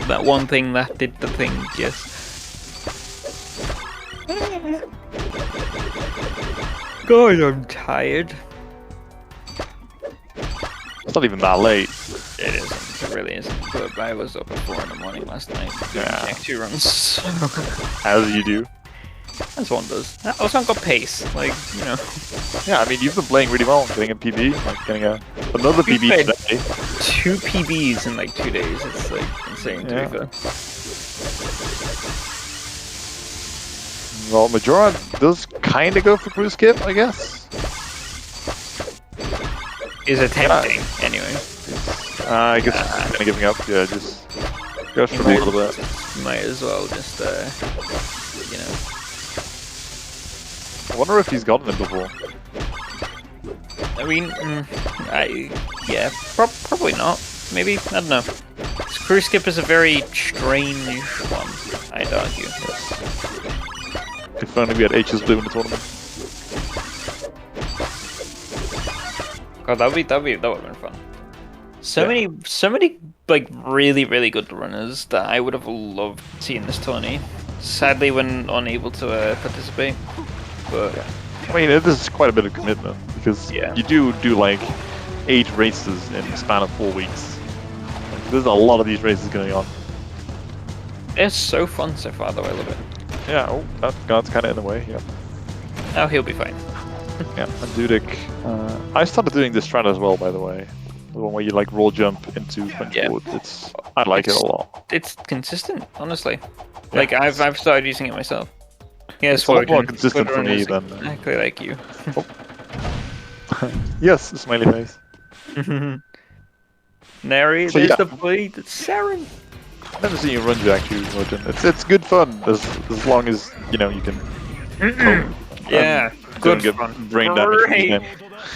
That one thing that did the thing, yes. God, I'm tired. It's not even that late. It isn't. It really isn't. But I was up at 4 in the morning last night doing Jack 2 runs. As you do. As one does. I also got pace, like, you know. Yeah, I mean, you've been playing really well, getting a PB, like getting another PB today. 2 PBs in like 2 days. It's like insane to be fair. Well, Majora does kind of go for crew skip, I guess. Is attempting, anyway. I guess kind of giving up. Yeah, just goes for a little bit. Might as well just, you know. I wonder if he's gotten it before. I mean, yeah, probably not. Maybe, I don't know. Crew skip is a very strange one, I'd argue. If only we had HS Blue in the tournament. God, that would have been fun. So many like really good runners that I would have loved to see in this tourney. Sadly, when unable to participate. But I mean, it is quite a bit of commitment because you do like 8 races in the span of 4 weeks. Like, there's a lot of these races going on. It's so fun so far, though. I love it. Yeah. Oh, that guard's kind of in the way. Yeah. Oh, he'll be fine. Yeah. And Dudek. I started doing this strat as well, by the way. The one where you like roll jump into punch forward. I like it a lot. It's consistent, honestly. Yeah. Like I've started using it myself. Yeah, it's a lot more consistent for me than exactly like you. Yes, smiley face. Nary, so, there's the blade. It's Saren. I've never seen you run Jack 2, Merchant. It's good fun as long as you know you can. Yeah, good fun. Brain damage.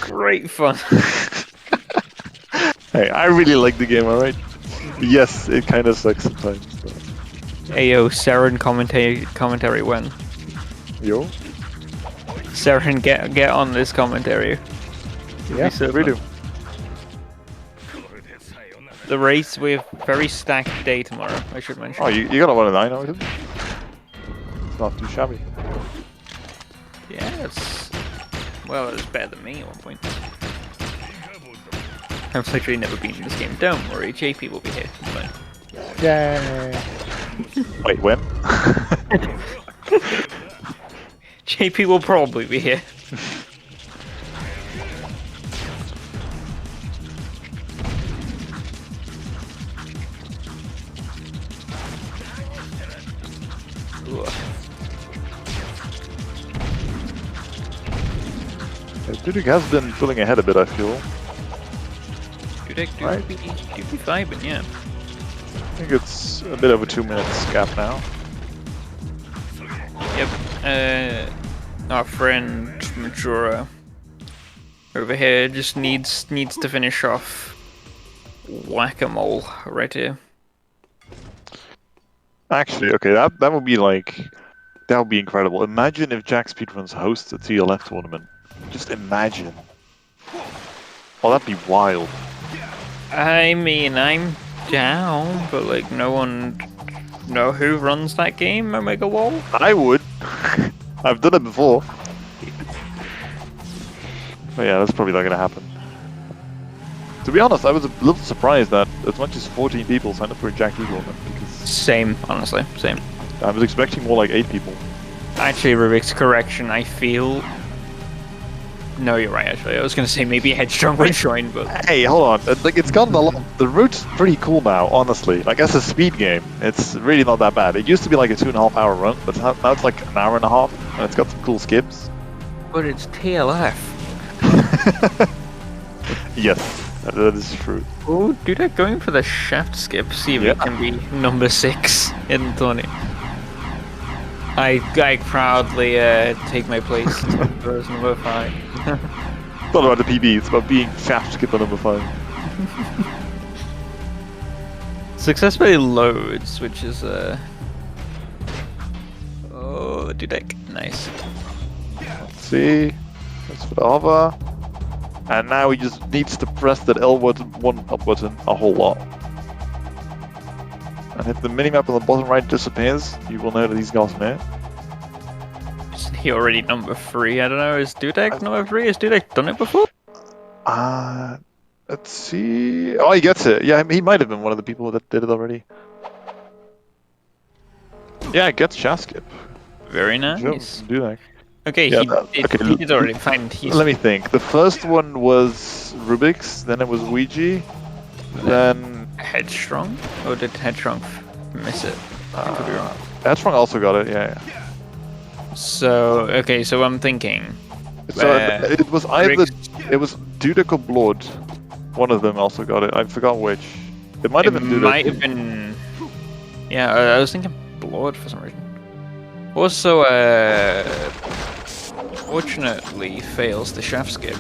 Great fun. Hey, I really like the game. All right. Yes, it kind of sucks sometimes. But... Ayo, Saren commentary when? Yo. Saren, get on this commentary. Yeah, we do. The race, we have very stacked day tomorrow, I should mention. Oh, you got a 1 of 9 out of it? It's not too shabby. Yeah, well, it was better than me at one point. I've literally never been in this game. Don't worry, JP will be here. It's fine. Yay! Wait, when? JP will probably be here. Dudek has been pulling ahead a bit, I feel. Dudek do be vibing, yeah. I think it's a bit over 2 minutes gap now. Yep. Our friend Majora over here just needs to finish off Whack-a-Mole right here. Actually, okay, that would be like... That would be incredible. Imagine if Jack Speedruns hosts a TLF tournament. Just imagine. Oh, that'd be wild. I mean, I'm down, but like no one know who runs that game, Omega Wall? I would. I've done it before. But yeah, that's probably not gonna happen. To be honest, I was a little surprised that as much as 14 people signed up for a Jack 2 tournament, because Same, honestly, same. I was expecting more like 8 people. Actually, Rubik's correction, I feel... No, you're right, actually. I was going to say maybe Headstrong would join, but... Hey, hold on. Like, it's gotten a lot... The route's pretty cool now, honestly. Like, as a speed game, it's really not that bad. It used to be like a 2.5 hour run, but now it's like an hour and a half, and it's got some cool skips. But it's TLF. Yes, that is true. Oh, dude, I'm going for the shaft skip. See if it can be number 6 in the tourney. I proudly take my place as number 5. It's not about the PB, it's about being shaft skipper number 5. Successfully loads, which is oh, Dudek, nice. Let's see. That's for the hover. And now he just needs to press that L1 up button a whole lot. And if the minimap on the bottom right disappears, you will know that he's gone there. Isn't he already number 3? I don't know, is Dudek number 3? Has Dudek done it before? Let's see. Oh, he gets it. Yeah, he might have been one of the people that did it already. Yeah, it gets shaft skip. Very nice. Do that. Okay, Yeah, he did already find. Let me think. The first one was Rubik's, then it was Ouija, then Headstrong? Or did Headstrong miss it? I could be wrong. Headstrong also got it. Yeah. So okay, so I'm thinking. So it was either it was Dudek or Blood. One of them also got it. I forgot which. It might have been Dudek. Might have been. Yeah, I was thinking Blood for some reason. Also, fortunately, fails the shaft skip.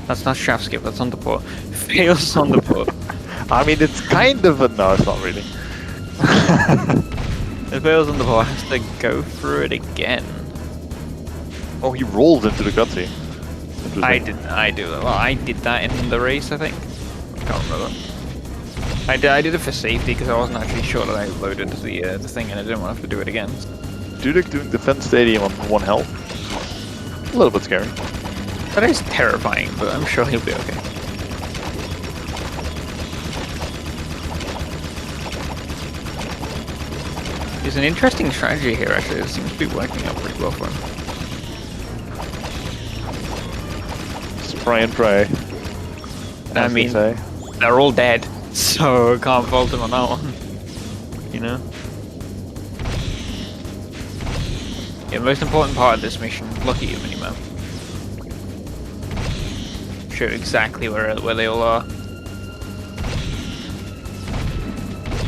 That's not shaft skip, that's underport. Fails underport. I mean, it's kind of a... No, it's not really. It fails underport, has to go through it again. Oh, he rolls into the gutsy. I did that in the race, I think. I can't remember. I did it for safety because I wasn't actually sure that I loaded the thing and I didn't want to have to do it again. Dudek doing Defense Stadium on 1 health. A little bit scary. That is terrifying, but I'm sure he'll be okay. There's an interesting strategy here, actually. It seems to be working out pretty well for him. Spray and pray. I mean, they're all dead, so I can't fault him on that one. You know? Yeah, the most important part of this mission, look at you, Minimo. Show exactly where they all are.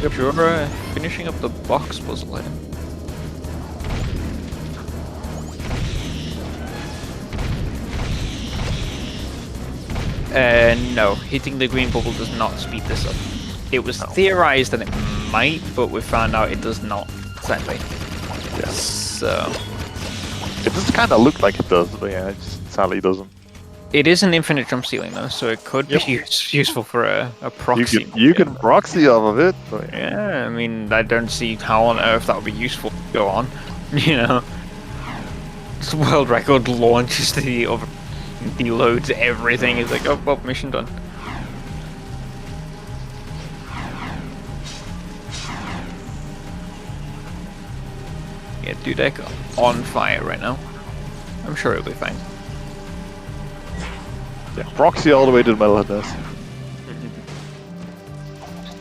Yep. Sure, finishing up the box puzzle here. No, hitting the green bubble does not speed this up. It was theorized that it might, but we found out it does not, sadly. Yes. So... It just kind of looked like it does, but yeah, it just sadly doesn't. It is an infinite jump ceiling though, so it could be useful for a proxy. You can proxy off of it. But... Yeah, I mean, I don't see how on earth that would be useful to go on, you know. This world record launches to the other, deloads everything. It's like, oh, well, mission done. Yeah, Dudek on fire right now. I'm sure it'll be fine. Yeah, proxy all the way to the metal head nest.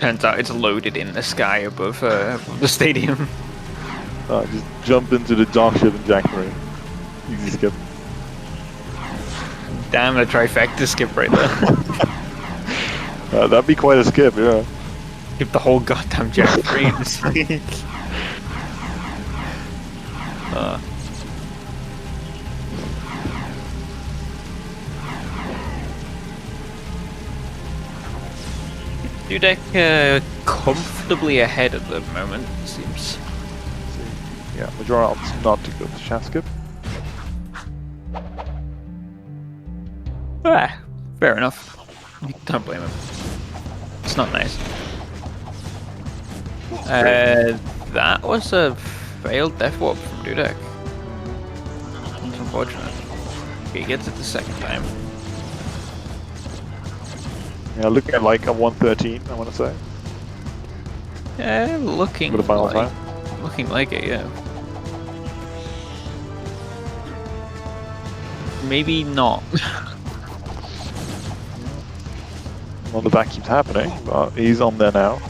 Turns out it's loaded in the sky above the stadium. Just jump into the dark ship and Jack Marie. Easy skip. Damn, a trifecta skip right there. That'd be quite a skip, yeah. Skip the whole goddamn Jack Free. Dudek comfortably ahead at the moment, it seems. Yeah, Majora opts not to go to shaft skip. Ah, fair enough. Don't blame him. It's not nice. That was a failed death warp from Dudek. It's unfortunate. He gets it the second time. Yeah, looking at like a 113, I want to say. Yeah, looking With a final like, time. looking like it, yeah. Maybe not. Well, the back keeps happening, but he's on there now.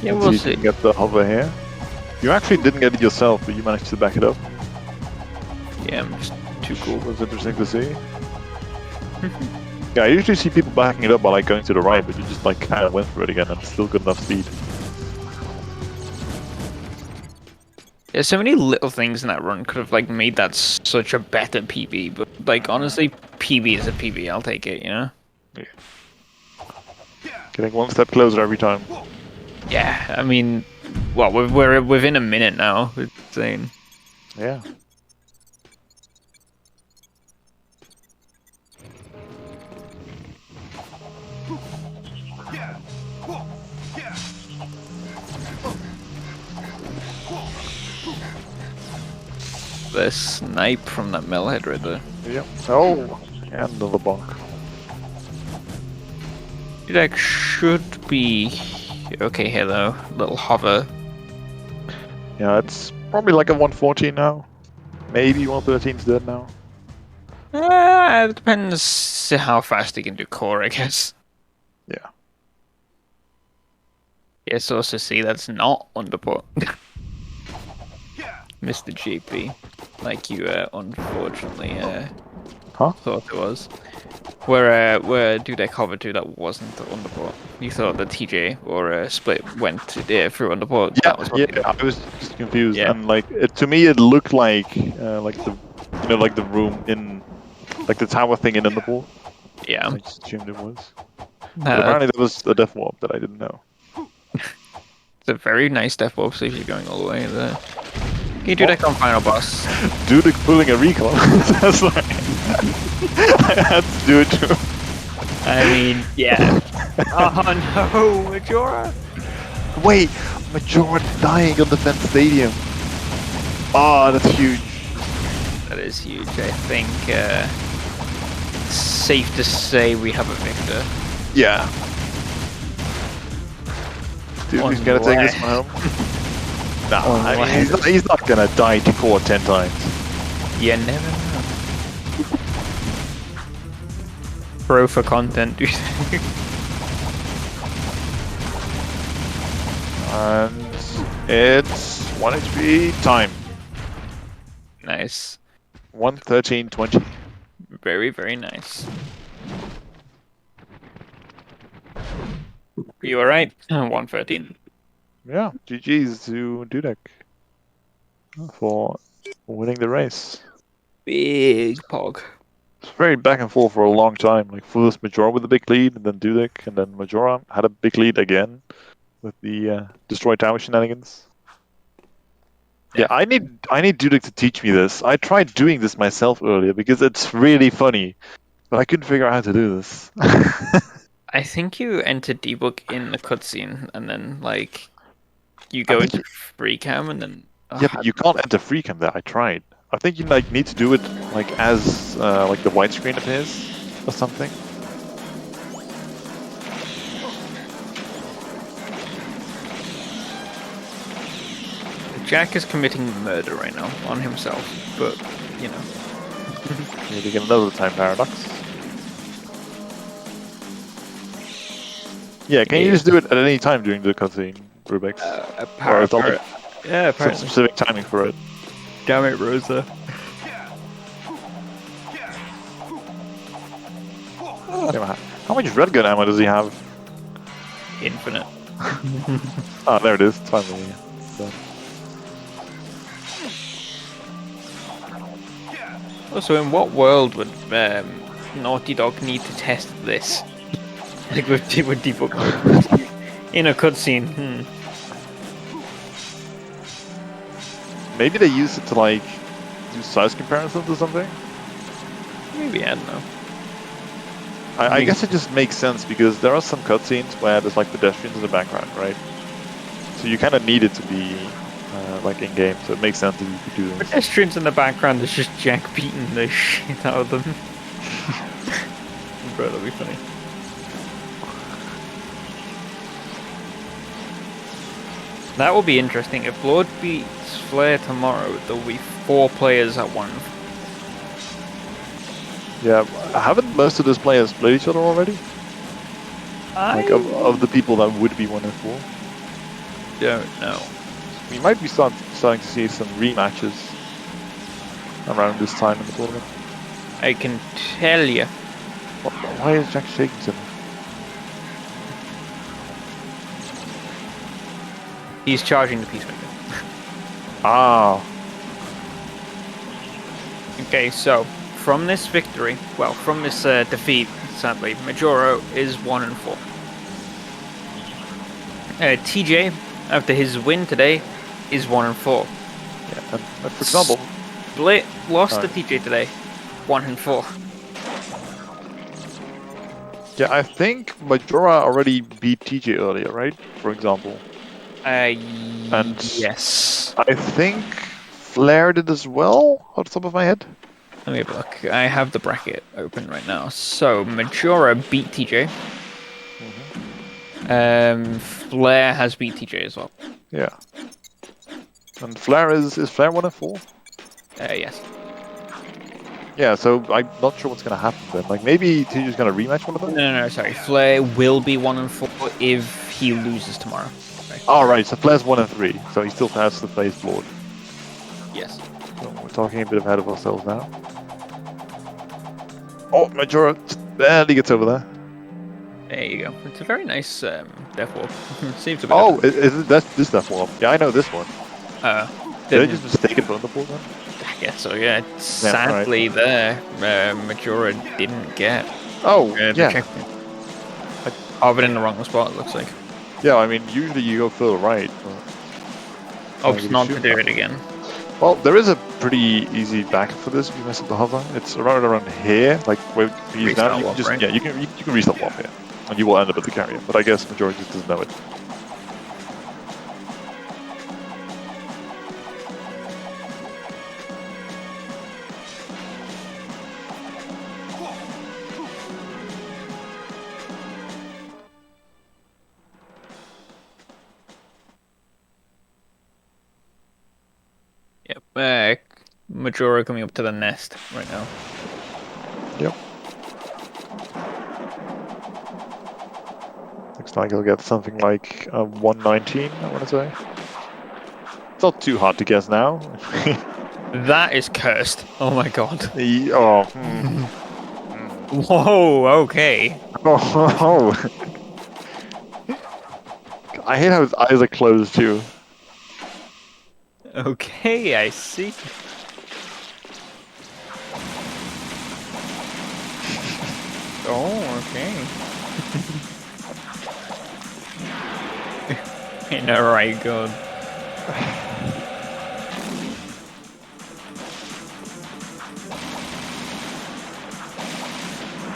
Yeah, Let's we'll see if see. you can get the hover here. You actually didn't get it yourself, but you managed to back it up. Yeah, I'm just too cool. It was interesting to see. Yeah, I usually see people backing it up by like going to the right, but you just like kind of went for it again and still got enough speed. There's so many little things in that run could have like made that such a better PB, but like honestly, PB is a PB. I'll take it, you know. Yeah. Getting one step closer every time. Yeah, I mean, well, we're within a minute now. It's insane. Yeah. The snipe from that millhead right there. Yep. Oh, and another bonk. Dudek should be okay here though. Little hover. Yeah, it's probably like a 114 now. Maybe 113's dead now. It depends how fast he can do core, I guess. Yeah. Yes, also see that's not underput. Mr. JP, like you unfortunately thought it was. Where Dudek hovered to, that wasn't the underport. You thought the TJ or Split went through underport. Yeah, That was what yeah. I was just confused, Yeah. and like to me, it looked like the like the room in like the tower thing in Underpool. Yeah. I just assumed it was. But apparently, there was a death warp that I didn't know. It's a very nice step up, so if you're going all the way there. Can you Dudek on final boss? Dudek pulling a recon. That's like I had to do it too. I mean, yeah. Oh no, Majora! Wait, Majora dying on the Fence Stadium. Ah, that's huge. That is huge. I think safe to say we have a victor. Yeah. Dude, he's gonna take this one home. Nah, I mean, he's not gonna die to core 10 times. You never know. Pro for content, dude. And it's 1 HP time. Nice. 113.20. Very, very nice. You alright? 113. Yeah, GG's to Dudek for winning the race. Big pog. It's very back and forth for a long time. Like first Majora with a big lead, and then Dudek, and then Majora had a big lead again with the destroy tower shenanigans. Yeah, I need Dudek to teach me this. I tried doing this myself earlier because it's really funny, but I couldn't figure out how to do this. I think you enter debug in the cutscene and then like you go into free cam and then Yeah, but you can't enter free cam there. I tried. I think you like need to do it like as like the widescreen appears or something. Jack is committing murder right now on himself, but you know. Need to get another time paradox. Yeah, can you just do it at any time during the cutscene, Rubix? Or is there like Yeah, some apparently. specific timing for it? Damn it, Rosa. Damn, how much red gun ammo does he have? Infinite. Ah, there it is. It's finally done. Also, in what world would Naughty Dog need to test this? Like with debug mode in a cutscene. Maybe they use it to like do size comparisons or something. Maybe, I don't know. I guess it just makes sense because there are some cutscenes where there's like pedestrians in the background, right? So you kind of need it to be like in game, so it makes sense that you could do this. Pedestrians in the background, there's just Jack beating the shit out of them. Bro, that'll be funny. That will be interesting. If Lord beats Flair tomorrow, there will be 4 players at 1. Yeah, haven't most of those players played each other already? Like of the people that would be 1 and 4? Don't know. We might be starting to see some rematches around this time in the tournament. I can tell you. Why is Jack shaking so much? He's charging the Peacemaker. Ah, Okay, so from this victory, well, from this defeat, sadly, Majoro is 1 and 4. TJ, after his win today, is 1 and 4. yeah. And for example, Split lost to TJ today, 1 and 4. yeah, I think Majora already beat TJ earlier, right? For example. And Yes. I think Flair did as well, off the top of my head. Let me have a look. I have the bracket open right now. So Majora beat TJ. Flair has beat TJ as well. Yeah. And Flair is Flair 1 and 4? Yes. Yeah, so I'm not sure what's gonna happen then. Like maybe TJ's gonna rematch one of them? No, sorry. Flair will be 1 and 4 if he loses tomorrow. Okay. Alright, so Flair's 1 and 3, so he still has to face Lord. Yes. So we're talking a bit ahead of ourselves now. Oh, Majora just barely gets over there. There you go. It's a very nice death walk. Seems a bit. Oh, is it this Death Warp? Yeah, I know this one. Did I Didn't- just mistake it for the board then? I guess so. Yeah. Sadly, there Majora didn't get Oh, the yeah. checkpoint. But in the wrong spot. It looks like. Yeah, I mean, usually you go further right. But Opts not to do it again. Well, there is a pretty easy back for this if you mess up the hover. It's around here, like where he's Restart now. You can warp, just right? yeah, you can restart warp here, and you will end up at the carrier. But I guess majority just doesn't know it. Yep. Majora coming up to the nest right now. Yep. Looks like he'll get something like 119. I want to say. It's not too hard to guess now. That is cursed. Oh my god. Whoa. Okay. Oh. I hate how his eyes are closed too. Okay. I see. Oh. Okay. In a right god.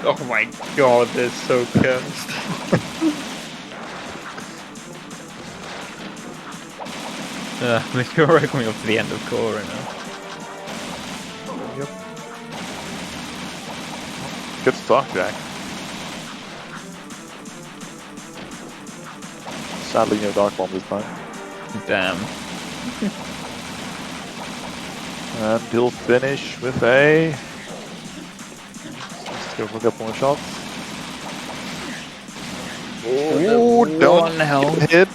Oh my god, they're so cursed. Majora coming up to the end of core right now. Yep. Good start, Jack. Sadly, no Dark Bomb this time. Damn. And he'll finish with a... Let's go for a couple more shots. Oh, don't hell. get hit.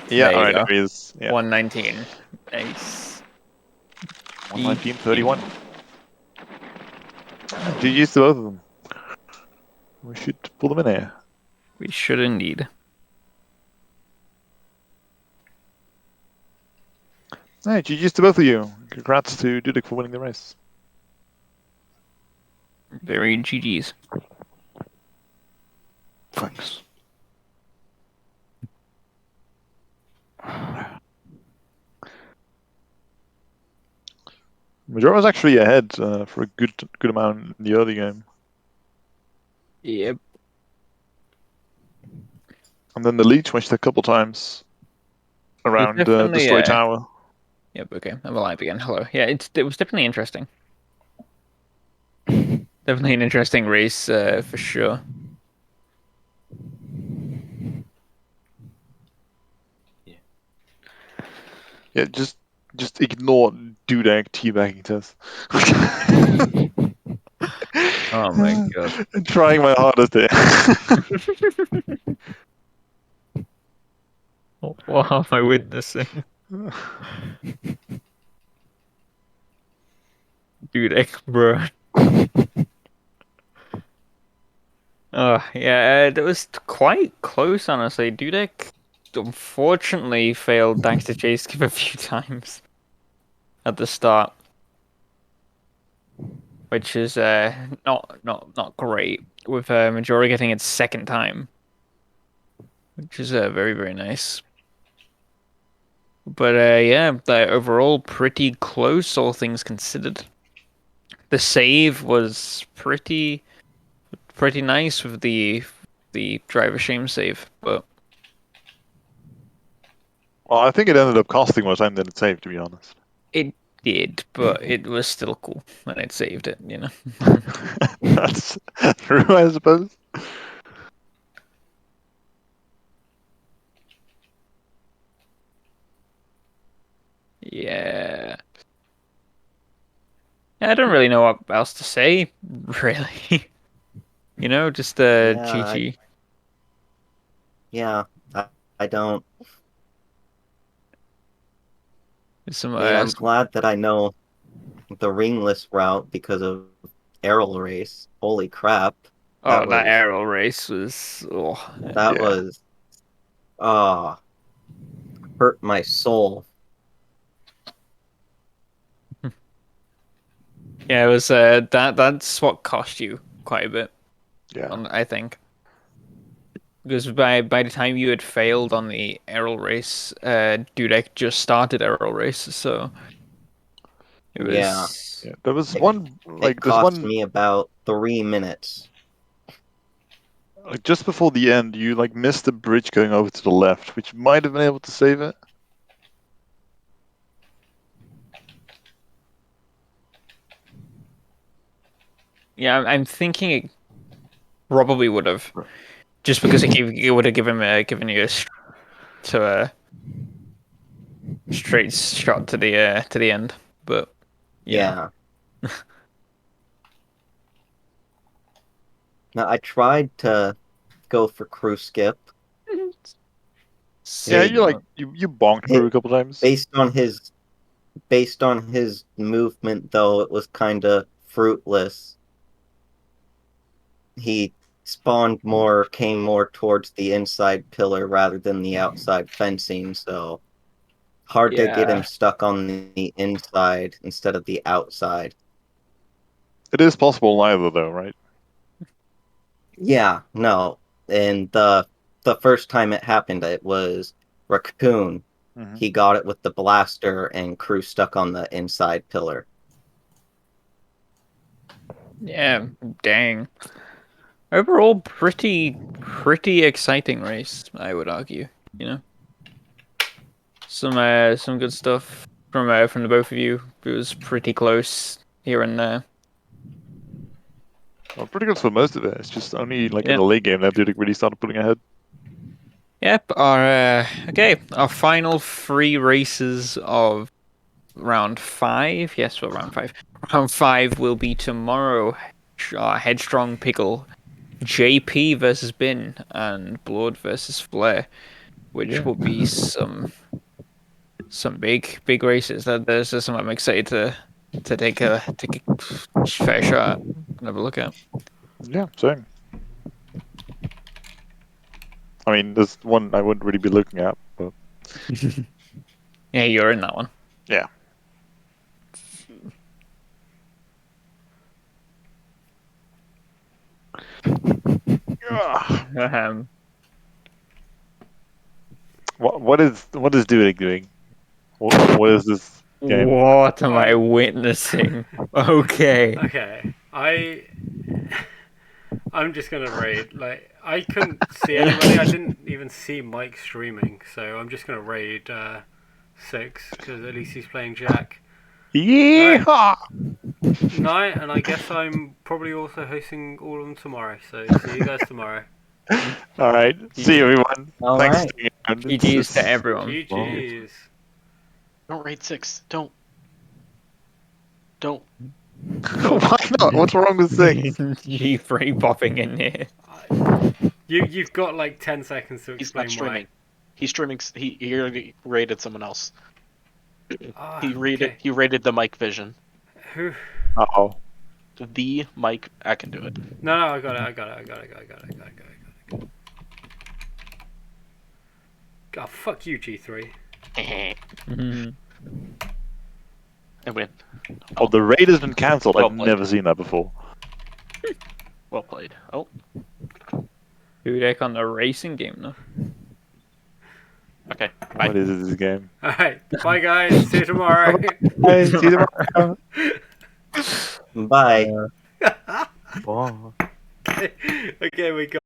Yeah, There you alright, go. there he is. Yeah. 119. Nice. 119.31. GG's to both of them. We should pull them in here. We should indeed. Hey, GG's to both of you. Congrats to Dudek for winning the race. Very GG's. Thanks. Majora was actually ahead for a good amount in the early game. Yep. And then the lead switched a couple times around the Destroy Tower. Yep, okay. I'm alive again. Hello. Yeah, it was definitely interesting. Definitely an interesting race, for sure. Yeah, just ignore Dudek teabagging test. Oh my god. I'm trying my hardest here. What am I witnessing? Dude, bro. Oh, yeah, that was quite close, honestly. Dudek unfortunately failed Dexter Chase skip a few times at the start, which is not great. With Majora getting its second time, which is very, very nice. But yeah, overall pretty close, all things considered. The save was pretty nice with the driver shame save, but Well, I think it ended up costing more time than it saved, to be honest. it did, but it was still cool when it saved it, you know. That's true, I suppose. Yeah. I don't really know what else to say, really. You know, just GG. Yeah, I don't. Some I mean, I'm glad that I know the ringless route because of Arrow Race. Holy crap! that arrow race was That was hurt my soul. Yeah, it was that's what cost you quite a bit. Yeah. I think. Because by the time you had failed on the arrow race, Dudek just started arrow race, so it was Yeah. There was one It cost me about 3 minutes. Like just before the end, you like missed the bridge going over to the left, which might have been able to save it. Yeah, I'm thinking it probably would have, just because it would have given you a straight shot to the end. But Yeah. Now I tried to go for crew skip. Yeah, you bonked through a couple times. Based on his movement, though, it was kind of fruitless. He came more towards the inside pillar rather than the outside fencing, so hard to get him stuck on the inside instead of the outside. It is possible either, though, right? Yeah, no. And the first time it happened, it was Raccoon. Mm-hmm. He got it with the blaster and crew stuck on the inside pillar. yeah, dang. Overall, pretty exciting race, I would argue. You know, some good stuff from the both of you. It was pretty close. here and there. Well, pretty good for most of it. It's just only like in Yeah. the late game that Dudek really started pulling ahead. Yep. Our final 3 races of round 5. Yes, well, round 5. Round 5 will be tomorrow. Headstrong Pickle, JP versus Bin, and Blood versus Flair, which will be some big races. There's just some I'm excited to take a fair shot and have a look at. Yeah, same. I mean, there's one I wouldn't really be looking at, but Yeah, you're in that one. yeah. Um, What is Dudek doing? What is this game? what am I witnessing? Okay. Okay, I'm just gonna raid. Like, I couldn't see anybody. I didn't even see Mike streaming, so I'm just gonna raid 6 because at least he's playing Jack. Yeehaw! Night, and I guess I'm probably also hosting all of them tomorrow. So see you guys tomorrow. All right. See you, everyone. All Thanks right. for sticking around. GG's to everyone. GG's. Don't raid 6. Don't. Don't. Why not? What's wrong with 6? G3 popping in here. You've got like 10 seconds to He's explain not streaming. He's streaming. He already raided someone else. why. He raided. Okay. He raided the Mike Vision. Who? Oh. The Mike. I can do it. No, I got it. God, fuck you, G3. Mhm. I win. Oh, the raid has been cancelled. Well I've played. never seen that before. Well played. Oh. Dudek on the racing game now. Okay. Bye. What is this game? Alright, bye guys. See you tomorrow. Hey, see you tomorrow. Bye. Bye. Okay, we got.